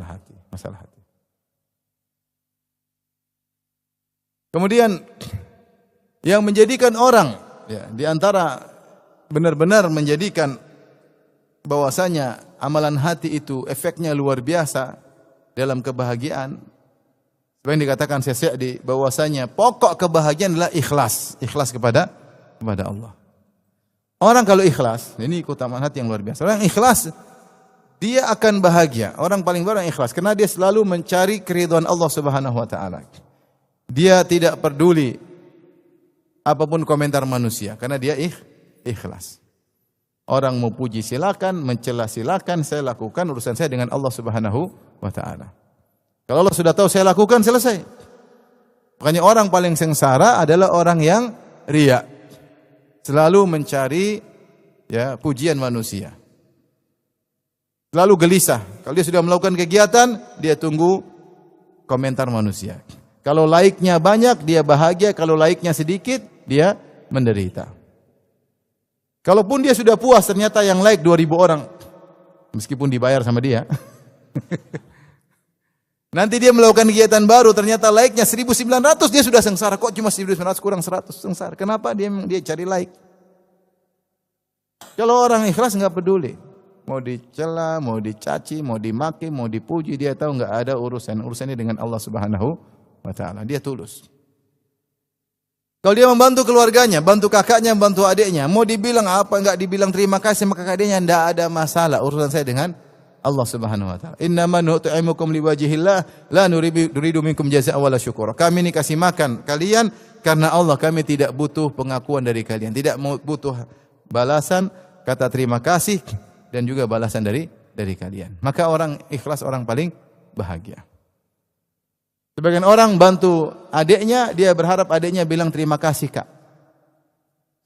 A: hati. Kemudian yang menjadikan orang, ya, di antara benar-benar menjadikan bahwasanya amalan hati itu efeknya luar biasa dalam kebahagiaan. Seperti yang dikatakan Syekh Sa'di, bahwasanya pokok kebahagiaan adalah ikhlas. Ikhlas kepada Allah. Orang kalau ikhlas, ini keutamaan hati yang luar biasa. Orang ikhlas, dia akan bahagia. Orang paling orang ikhlas karena dia selalu mencari keridhaan Allah Subhanahu wa taala. Dia tidak peduli apapun komentar manusia karena dia ikhlas. Orang mau puji silakan, mencela silakan, saya lakukan urusan saya dengan Allah Subhanahu wa taala. Kalau Allah sudah tahu saya lakukan, selesai. Makanya orang paling sengsara adalah orang yang riya. Selalu mencari ya pujian manusia. Selalu gelisah. Kalau dia sudah melakukan kegiatan, dia tunggu komentar manusia. Kalau laiknya banyak, dia bahagia. Kalau laiknya sedikit, dia menderita. Kalaupun dia sudah puas, ternyata yang like 2.000 orang. Meskipun dibayar sama dia. Nanti dia melakukan kegiatan baru, ternyata like-nya 1.900, dia sudah sengsara. Kok cuma 1.900 kurang 100 sengsara? Kenapa? Dia cari like. Kalau orang ikhlas enggak peduli. Mau dicela, mau dicaci, mau dimaki, mau dipuji, dia tahu enggak ada urusan. Urusannya dengan Allah Subhanahu wa taala. Dia tulus. Kalau dia membantu keluarganya, bantu kakaknya, bantu adiknya, mau dibilang apa enggak dibilang terima kasih sama kakak adiknya, enggak ada masalah. Urusan saya dengan Allah Subhanahu wa taala. Innama nut'imukum liwajhillah la nuridu minkum jazaa'an wala syukura. Kami ini kasih makan kalian karena Allah, kami tidak butuh pengakuan dari kalian, tidak butuh balasan kata terima kasih dan juga balasan dari kalian. Maka orang ikhlas orang paling bahagia. Sebagian orang bantu adiknya, dia berharap adiknya bilang terima kasih, Kak.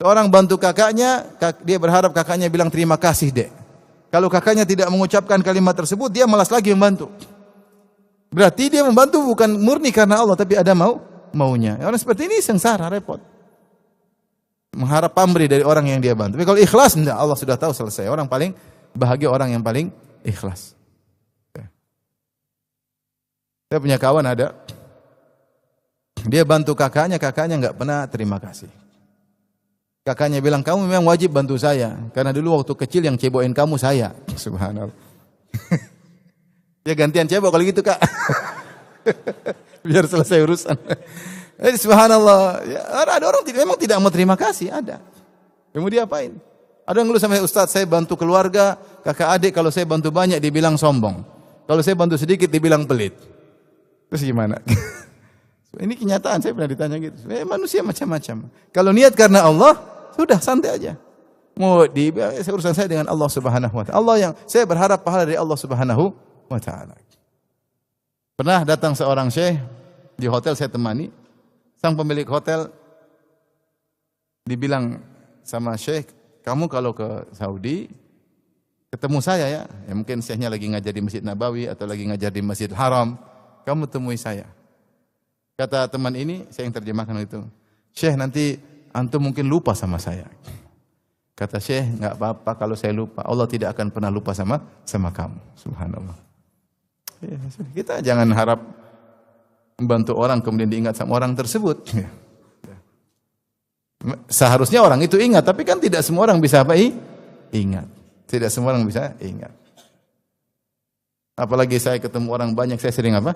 A: Seorang bantu kakaknya, dia berharap kakaknya bilang terima kasih, Dek. Kalau kakaknya tidak mengucapkan kalimat tersebut, dia malas lagi membantu. Berarti dia membantu bukan murni karena Allah, tapi ada maunya. Orang seperti ini sengsara, repot. Mengharap pamrih dari orang yang dia bantu. Tapi kalau ikhlas, enggak, Allah sudah tahu, selesai. Orang paling bahagia orang yang paling ikhlas. Saya punya kawan ada, dia bantu kakaknya enggak pernah terima kasih. Kakaknya bilang, kamu memang wajib bantu saya, karena dulu waktu kecil yang cebokin kamu saya. Subhanallah. Ya gantian cebok kalau gitu, Kak. Biar selesai urusan. Subhanallah. Ya, ada orang memang tidak mau terima kasih, ada. Mau diapain? Ada yang ngeluh sama Ustaz, saya bantu keluarga, kakak adik, kalau saya bantu banyak dibilang sombong. Kalau saya bantu sedikit dibilang pelit. Terus gimana? Ini kenyataan, saya pernah ditanya gitu. Manusia macam-macam. Kalau niat karena Allah, sudah santai aja. Mau urusan saya dengan Allah Subhanahu wa taala. Allah yang saya berharap pahala dari Allah Subhanahu wa taala. Pernah datang seorang syekh di hotel saya temani. Sang pemilik hotel dibilang sama syekh, kamu kalau ke Saudi ketemu saya ya. Ya mungkin syekhnya lagi ngajar di Masjid Nabawi atau lagi ngajar di Masjid Haram. Kamu temui saya. Kata teman ini, saya yang terjemahkan itu. Syekh, nanti antum mungkin lupa sama saya. Kata Syekh, enggak apa-apa kalau saya lupa. Allah tidak akan pernah lupa sama kamu. Subhanallah. Kita jangan harap membantu orang kemudian diingat sama orang tersebut. Seharusnya orang itu ingat, tapi kan tidak semua orang bisa apa? Ingat. Tidak semua orang bisa ingat. Apalagi saya ketemu orang banyak, saya sering apa?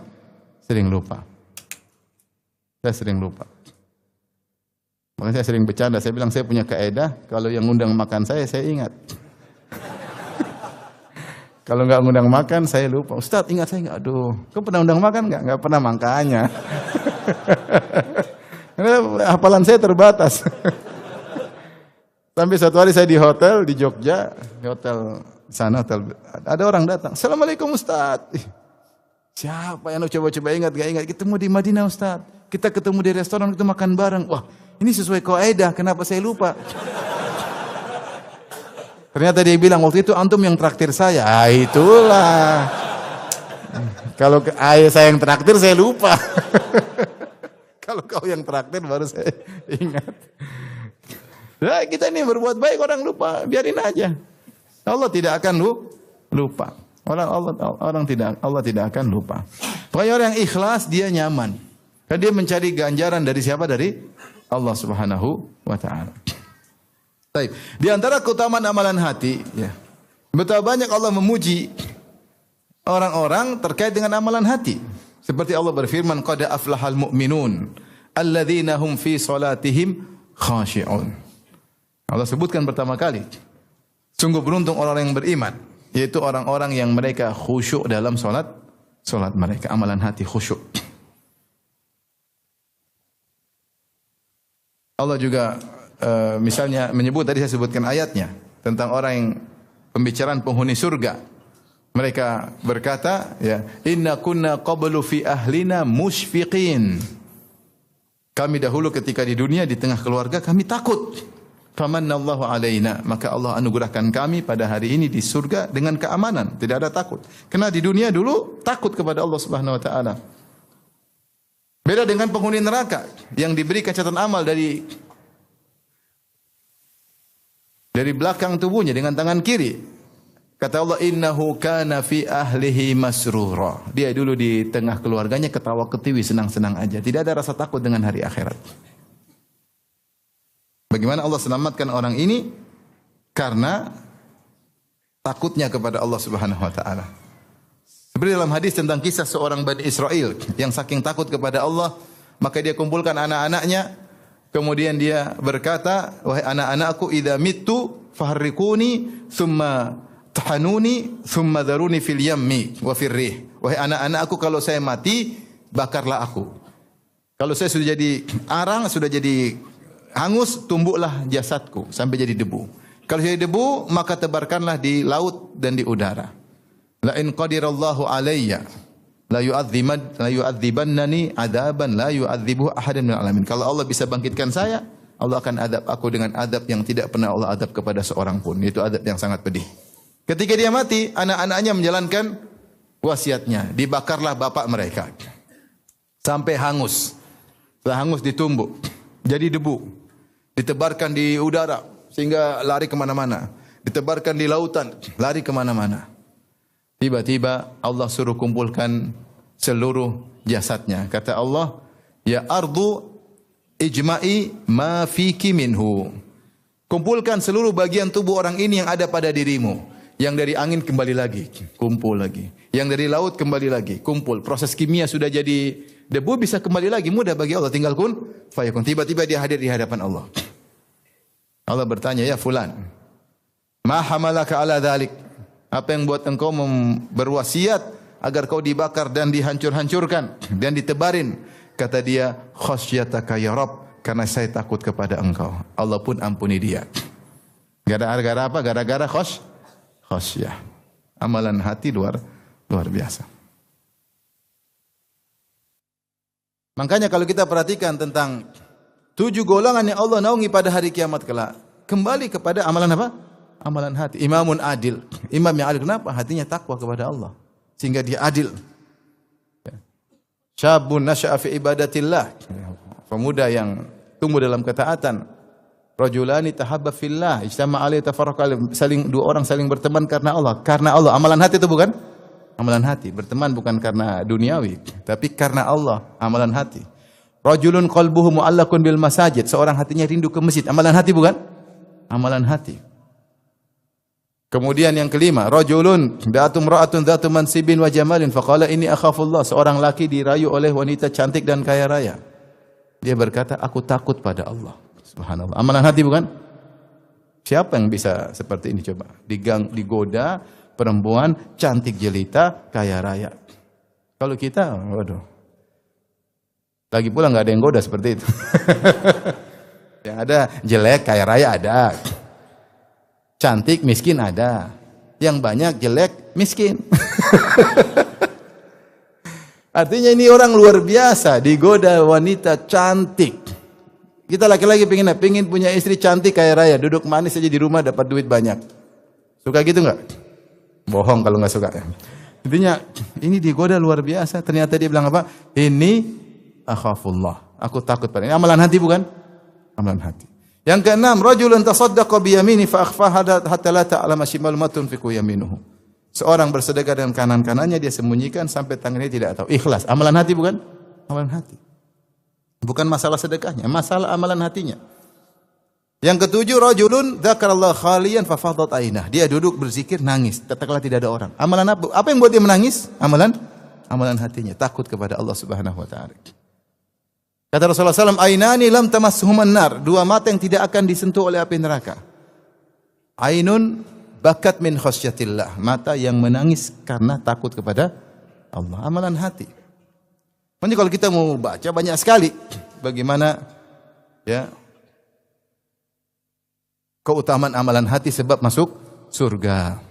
A: Sering lupa. Saya sering lupa. Makanya saya sering bercanda, saya bilang saya punya kaidah, kalau yang ngundang makan saya ingat. Kalau enggak ngundang makan, saya lupa. Ustaz, ingat saya enggak? Aduh, kau pernah undang makan enggak? Enggak pernah, makanya. Karena hafalan saya terbatas. Sampai suatu hari saya di hotel di Jogja, di hotel sana, hotel, ada orang datang. Assalamualaikum Ustaz. Siapa yang coba-coba ingat, gak ingat? Ketemu di Madinah Ustaz. Kita ketemu di restoran, kita makan bareng. Wah, ini sesuai kaidah, kenapa saya lupa? Ternyata dia bilang, waktu itu antum yang traktir saya. Ah, itulah. Kalau saya yang traktir, saya lupa. Kalau kau yang traktir, baru saya ingat. Nah, kita ini berbuat baik, orang lupa. Biarin aja. Allah tidak akan lupa. Allah tidak akan lupa. Pokoknya orang yang ikhlas dia nyaman. Karena dia mencari ganjaran dari siapa? Dari Allah Subhanahu wa taala. Baik. Di antara keutamaan amalan hati, ya. Betapa banyak Allah memuji orang-orang terkait dengan amalan hati. Seperti Allah berfirman, qad aflahal mu'minun alladzina hum fi salatihim khashi'un. Allah sebutkan pertama kali, sungguh beruntung orang-orang yang beriman, yaitu orang-orang yang mereka khusyuk dalam salat mereka, amalan hati khusyuk. Allah juga misalnya menyebut, tadi saya sebutkan ayatnya tentang orang yang pembicaraan penghuni surga. Mereka berkata, ya, inna kunna qablu fi ahlina musyfiqin. Kami dahulu ketika di dunia di tengah keluarga kami takut. Famanallahu alaina, maka Allah anugerahkan kami pada hari ini di surga dengan keamanan, tidak ada takut. Karena di dunia dulu takut kepada Allah Subhanahu wa taala. Beda dengan penghuni neraka yang diberikan catatan amal dari belakang tubuhnya dengan tangan kiri. Kata Allah, innahu kana fi ahlihi masrura. Dia dulu di tengah keluarganya ketawa ketiwi, senang-senang aja. Tidak ada rasa takut dengan hari akhirat. Bagaimana Allah selamatkan orang ini? Karena takutnya kepada Allah Subhanahu wa taala. Seperti dalam hadis tentang kisah seorang Bani Israel yang saking takut kepada Allah, maka dia kumpulkan anak-anaknya, kemudian dia berkata, wahai anak-anakku, idza mittu faharriquni thumma tahanuni thumma dharuni fil yammi wa fir rih. Wahai anak-anakku, kalau saya mati, bakarlah aku. Kalau saya sudah jadi arang, sudah jadi hangus, tumbuklah jasadku sampai jadi debu. Kalau jadi debu, maka tebarkanlah di laut dan di udara. La in qadirallahu alayya la yu'adzibannani adaban la yu'adzibuhu ahadan minal alamin. Kalau Allah bisa bangkitkan saya, Allah akan adab aku dengan adab yang tidak pernah Allah adab kepada seorang pun. Itu adab yang sangat pedih. Ketika dia mati, anak-anaknya menjalankan wasiatnya. Dibakarlah bapak mereka sampai hangus. Setelah hangus ditumbuk jadi debu. Ditebarkan di udara sehingga lari kemana-mana. Ditebarkan di lautan, lari kemana-mana. Tiba-tiba Allah suruh kumpulkan seluruh jasadnya. Kata Allah, ya ardu ijma'i ma fiki minhu. Kumpulkan seluruh bagian tubuh orang ini yang ada pada dirimu. Yang dari angin kembali lagi, kumpul lagi. Yang dari laut kembali lagi, kumpul. Proses kimia sudah jadi debu, bisa kembali lagi. Mudah bagi Allah, tinggal kun fayakun. Tiba-tiba dia hadir di hadapan Allah. Allah bertanya, ya fulan, ma hamalaka ala dhalik? Apa yang buat engkau berwasiat agar kau dibakar dan dihancur-hancurkan dan ditebarin? Kata dia, khasyataka ya Rabb, karena saya takut kepada engkau. Allah pun ampuni dia. Gara-gara apa? Gara-gara khasyah. Amalan hati luar biasa. Makanya kalau kita perhatikan tentang 7 golongan yang Allah naungi pada hari kiamat kelak, kembali kepada amalan apa? Amalan hati. Imamun adil. Imam yang adil, kenapa? Hatinya takwa kepada Allah, sehingga dia adil. Syabun nasya'a fi ibadatillah. Pemuda yang tumbuh dalam ketaatan. Rajulani tahabba fillah, ijtama'a alaihi tafarraqa alaihi. Dua orang saling berteman karena Allah. Karena Allah. Amalan hati itu bukan? Amalan hati. Berteman bukan karena duniawi, tapi karena Allah. Amalan hati. Rajulun qalbuhu mu'allaqun bil masajid. Seorang hatinya rindu ke masjid. Amalan hati bukan? Amalan hati. Kemudian yang kelima, rajulun da'atum ra'atun dzatu mansibin wa jamalin faqala inni akhafullah. Seorang laki dirayu oleh wanita cantik dan kaya raya. Dia berkata, aku takut pada Allah. Subhanallah. Amalan hati bukan? Siapa yang bisa seperti ini coba? Digoda perempuan cantik jelita, kaya raya. Kalau kita, waduh. Lagi pula enggak ada yang goda seperti itu. Yang ada jelek, kaya raya ada. Cantik, miskin ada. Yang banyak jelek, miskin. Artinya ini orang luar biasa, digoda wanita cantik. Kita laki-laki pengen punya istri cantik kaya raya, duduk manis saja di rumah dapat duit banyak. Suka gitu enggak? Bohong kalau enggak suka. Intinya ini digoda luar biasa. Ternyata dia bilang apa? Ini akhafullah. Aku takut pada ini. Amalan hati bukan? Amalan hati. Yang keenam, rajulun tasaddaqa bi yamini fa akhfaha hatta la ta'lama shimalu ma tunfiqu yaminuhu. Seorang bersedekah dengan kanan-kanannya, dia sembunyikan sampai tangannya tidak tahu. Ikhlas. Amalan hati bukan? Amalan hati. Bukan masalah sedekahnya, masalah amalan hatinya. Yang ketujuh, rajulun dzakarallaha khaliyan fa fadat ainah. Dia duduk berzikir, nangis tatkala tidak ada orang. Amalan apa? Apa yang buat dia menangis? Amalan hatinya, takut kepada Allah Subhanahu wa taala. Kata Rasulullah SAW, ainani lam tamassuhuman nar. 2 mata yang tidak akan disentuh oleh api neraka. Ainun bakat min khasyatillah. Mata yang menangis karena takut kepada Allah. Amalan hati. Makanya kalau kita mau baca banyak sekali bagaimana ya keutamaan amalan hati sebab masuk surga.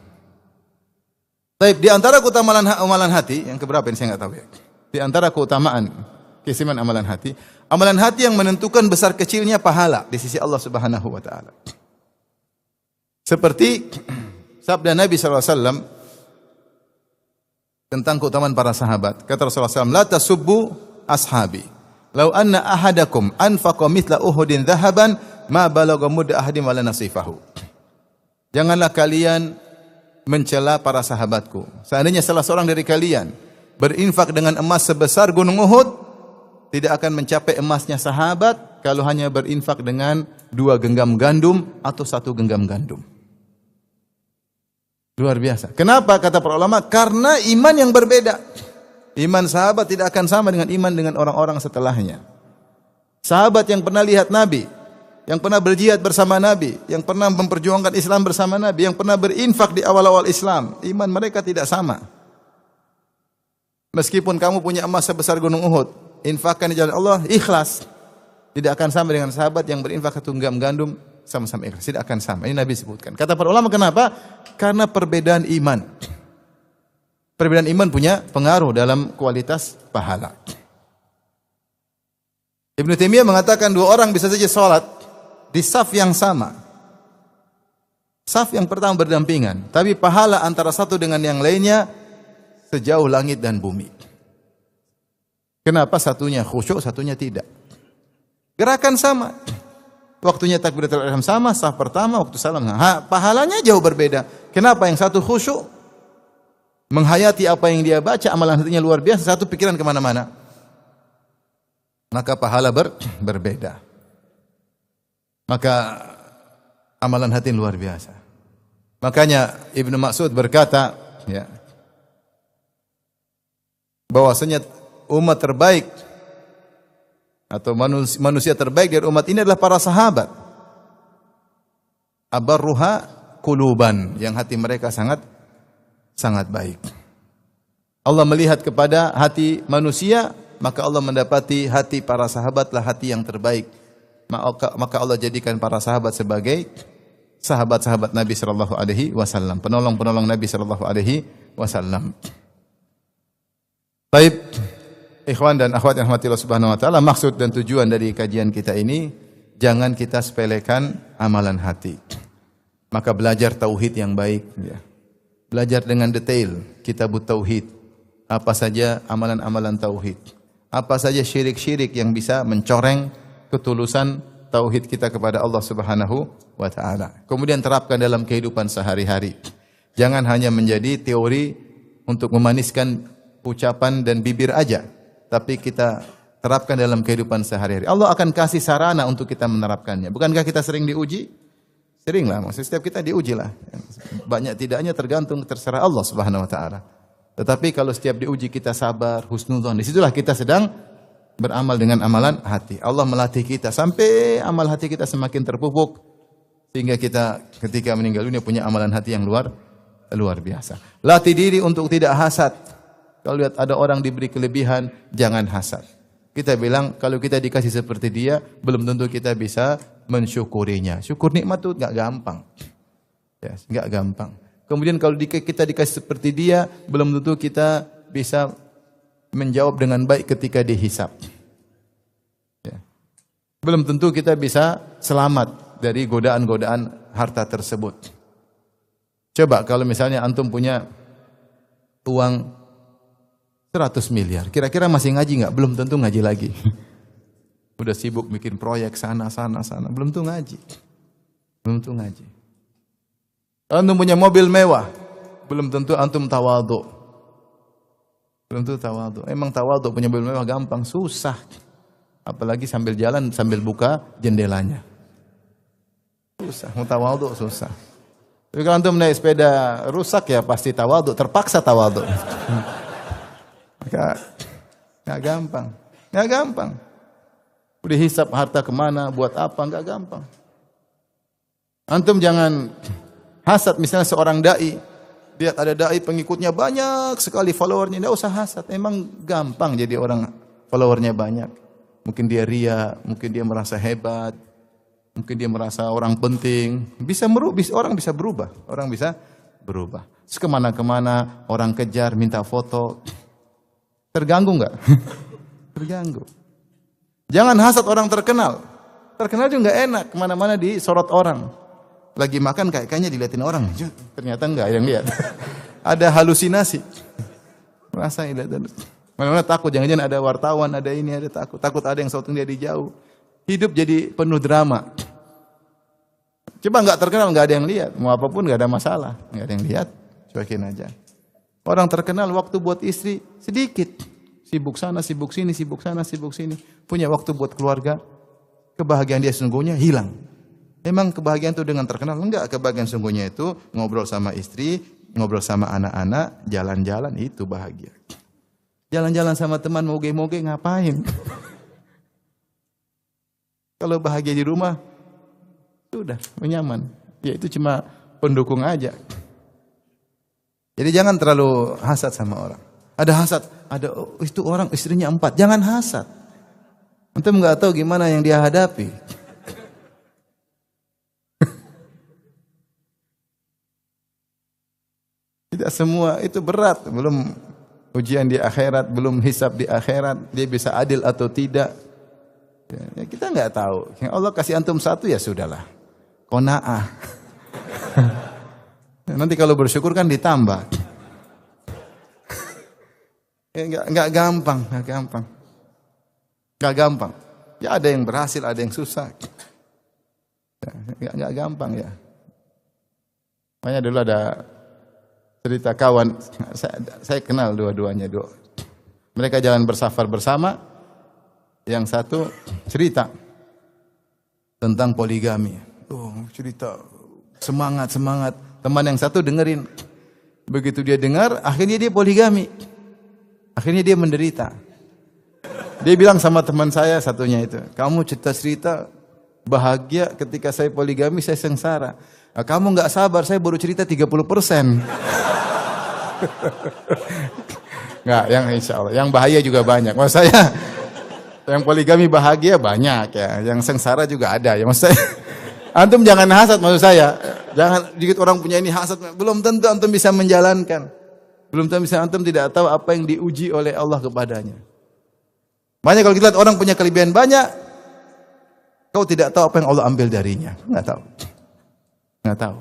A: Baik, di antara keutamaan amalan hati yang keberapa ini saya enggak tahu ya. Di antara keutamaan keistimewaan amalan hati yang menentukan besar kecilnya pahala di sisi Allah Subhanahu wa taala. Seperti sabda Nabi sallallahu alaihi wasallam tentang keutamaan para sahabat. Kata Rasulullah SAW, la tasubbu ashabi. "Lau anna ahadakum anfaqa mithla Uhudin dhahaban ma balagha mudda ahadim wala nasifahu." Janganlah kalian mencela para sahabatku. Seandainya salah seorang dari kalian berinfak dengan emas sebesar gunung Uhud, tidak akan mencapai emasnya sahabat kalau hanya berinfak dengan 2 genggam gandum atau 1 genggam gandum. Luar biasa. Kenapa kata para ulama? Karena iman yang berbeda. Iman sahabat tidak akan sama dengan iman dengan orang-orang setelahnya. Sahabat yang pernah lihat Nabi, yang pernah berjihad bersama Nabi, yang pernah memperjuangkan Islam bersama Nabi, yang pernah berinfak di awal-awal Islam, iman mereka tidak sama. Meskipun kamu punya emas sebesar gunung Uhud, infakkan di jalan Allah, ikhlas. Tidak akan sama dengan sahabat yang berinfak 1 genggam gandum, sama-sama ikhlas. Tidak akan sama. Ini Nabi sebutkan. Kata para ulama kenapa? Karena perbedaan iman. Perbedaan iman punya pengaruh dalam kualitas pahala. Ibnu Taimiyah mengatakan 2 orang bisa saja sholat di saf yang sama. Saf yang pertama berdampingan, tapi pahala antara satu dengan yang lainnya sejauh langit dan bumi. Kenapa satunya khusyuk, satunya tidak? Gerakan sama. Waktunya takbiratul ihram sama, saf pertama, waktu salam. Pahalanya jauh berbeda. Kenapa? Yang satu khusyuk, menghayati apa yang dia baca, amalan hatinya luar biasa, satu pikiran kemana-mana. Maka pahala berbeda. Maka amalan hati luar biasa. Makanya Ibnu Mas'ud berkata, ya, bahwasanya umat terbaik atau manusia terbaik dari umat ini adalah para sahabat. Abarruha quluban, yang hati mereka sangat baik. Allah melihat kepada hati manusia, maka Allah mendapati hati para sahabatlah hati yang terbaik. Maka Allah jadikan para sahabat sebagai sahabat-sahabat Nabi sallallahu alaihi wasallam, penolong-penolong Nabi sallallahu alaihi wasallam. Baik, ikhwan dan akhwat yang rahmati Allah Subhanahu wa taala, maksud dan tujuan dari kajian kita ini, jangan kita sepelekan amalan hati. Maka belajar tauhid yang baik, ya. Belajar dengan detail kitabut tauhid. Apa saja amalan-amalan tauhid. Apa saja syirik-syirik yang bisa mencoreng ketulusan tauhid kita kepada Allah Subhanahu wa taala. Kemudian terapkan dalam kehidupan sehari-hari. Jangan hanya menjadi teori untuk memaniskan ucapan dan bibir aja, tapi kita terapkan dalam kehidupan sehari-hari. Allah akan kasih sarana untuk kita menerapkannya. Bukankah kita sering diuji? Seringlah, maksudnya setiap kita diuji lah. Banyak tidaknya tergantung terserah Allah Subhanahu wa taala. Tetapi kalau setiap diuji kita sabar, husnudzon, disitulah kita sedang beramal dengan amalan hati. Allah melatih kita sampai amal hati kita semakin terpupuk sehingga kita ketika meninggal dunia punya amalan hati yang luar biasa. Latih diri untuk tidak hasad. Kalau lihat ada orang diberi kelebihan, jangan hasad. Kita bilang kalau kita dikasih seperti dia, belum tentu kita bisa mensyukurinya. Syukur nikmat itu enggak gampang. Ya, enggak gampang. Kemudian kalau kita dikasih seperti dia, belum tentu kita bisa menjawab dengan baik ketika dihisab. Ya. Belum tentu kita bisa selamat dari godaan-godaan harta tersebut. Coba kalau misalnya antum punya uang 100 miliar, kira-kira masih ngaji nggak? Belum tentu ngaji lagi. Udah sibuk bikin proyek sana, belum tentu ngaji. Antum punya mobil mewah, belum tentu antum tawadhu. Belum tentu tawadhu. Emang tawadhu punya mobil mewah gampang, susah. Apalagi sambil jalan sambil buka jendelanya. Susah, mau tawadhu susah. Tapi kalau antum naik sepeda rusak ya pasti tawadhu, terpaksa tawadhu. Enggak gampang. Udah hisap harta kemana, buat apa, enggak gampang. Antum jangan hasad misalnya seorang dai. Lihat ada dai pengikutnya banyak sekali followernya, enggak usah hasad. Emang gampang jadi orang followernya banyak. Mungkin dia ria, mungkin dia merasa hebat, mungkin dia merasa orang penting. Orang bisa berubah. Terus kemana-kemana orang kejar, minta foto. Terganggu enggak? Terganggu. Jangan hasad orang terkenal. Terkenal juga enggak enak, kemana-mana disorot orang. Lagi makan kayaknya dilihatin orang. Ternyata enggak yang lihat. Ada halusinasi. Merasa dilihat. Mana-mana takut, jangan-jangan ada wartawan, ada ini, ada takut. Takut ada yang sautin dia di jauh. Hidup jadi penuh drama. Coba nggak terkenal, nggak ada yang lihat. Mau apapun nggak ada masalah. Nggak ada yang lihat, cuekin aja. Orang terkenal waktu buat istri sedikit. Sibuk sana, sibuk sini, sibuk sana, sibuk sini. Punya waktu buat keluarga. Kebahagiaan dia sesungguhnya hilang. Emang kebahagiaan itu dengan terkenal? Enggak, kebahagiaan sesungguhnya itu ngobrol sama istri, ngobrol sama anak-anak, jalan-jalan, itu bahagia. Jalan-jalan sama teman, moge-moge ngapain? Kalau bahagia di rumah, sudah nyaman. Ya itu cuma pendukung aja. Jadi jangan terlalu hasad sama orang. Ada hasad, itu orang istrinya 4. Jangan hasad. Antum nggak tahu gimana yang dia hadapi. Tidak semua itu berat, belum ujian di akhirat, belum hisab di akhirat, dia bisa adil atau tidak. Ya, kita nggak tahu. Yang Allah kasih antum 1 ya sudahlah. Qanaah. Nanti kalau bersyukur kan ditambah. Ya, nggak gampang. Ya ada yang berhasil, ada yang susah. Ya, nggak gampang ya. Makanya dulu ada cerita kawan, saya kenal dua-duanya. Mereka jalan bersafar bersama. Yang satu cerita tentang poligami. Cerita semangat. Teman yang satu dengerin. Begitu dia dengar, akhirnya dia poligami. Akhirnya dia menderita. Dia bilang sama teman saya satunya itu, kamu cerita bahagia ketika saya poligami, saya sengsara. Nah, kamu nggak sabar, saya baru cerita 30%. Nggak, yang insya Allah, yang bahaya juga banyak. Maksud saya, yang poligami bahagia banyak ya, yang sengsara juga ada ya. Maksud saya, antum jangan hasad maksud saya. Jangan dikit orang punya ini hasad, belum tentu antum bisa menjalankan. Belum tentu bisa antum tidak tahu apa yang diuji oleh Allah kepadanya. Makanya kalau kita lihat orang punya kelebihan banyak, kau tidak tahu apa yang Allah ambil darinya. Nggak tahu.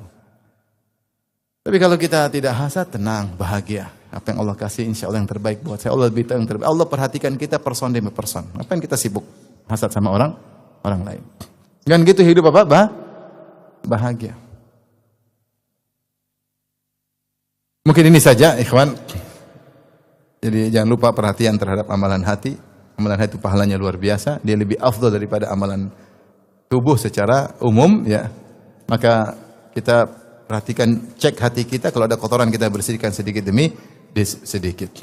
A: Tapi kalau kita tidak hasad, tenang, bahagia. Apa yang Allah kasih, insya Allah yang terbaik buat saya. Allah lebih tahu yang terbaik. Allah perhatikan kita person demi person. Apa yang kita sibuk hasad sama orang lain. Dengan gitu hidup apa? Bahagia. Mungkin ini saja, ikhwan. Jadi jangan lupa perhatian terhadap amalan hati. Amalan hati itu pahalanya luar biasa. Dia lebih afdal daripada amalan tubuh secara umum, ya. Maka kita perhatikan, cek hati kita, kalau ada kotoran kita bersihkan sedikit demi sedikit.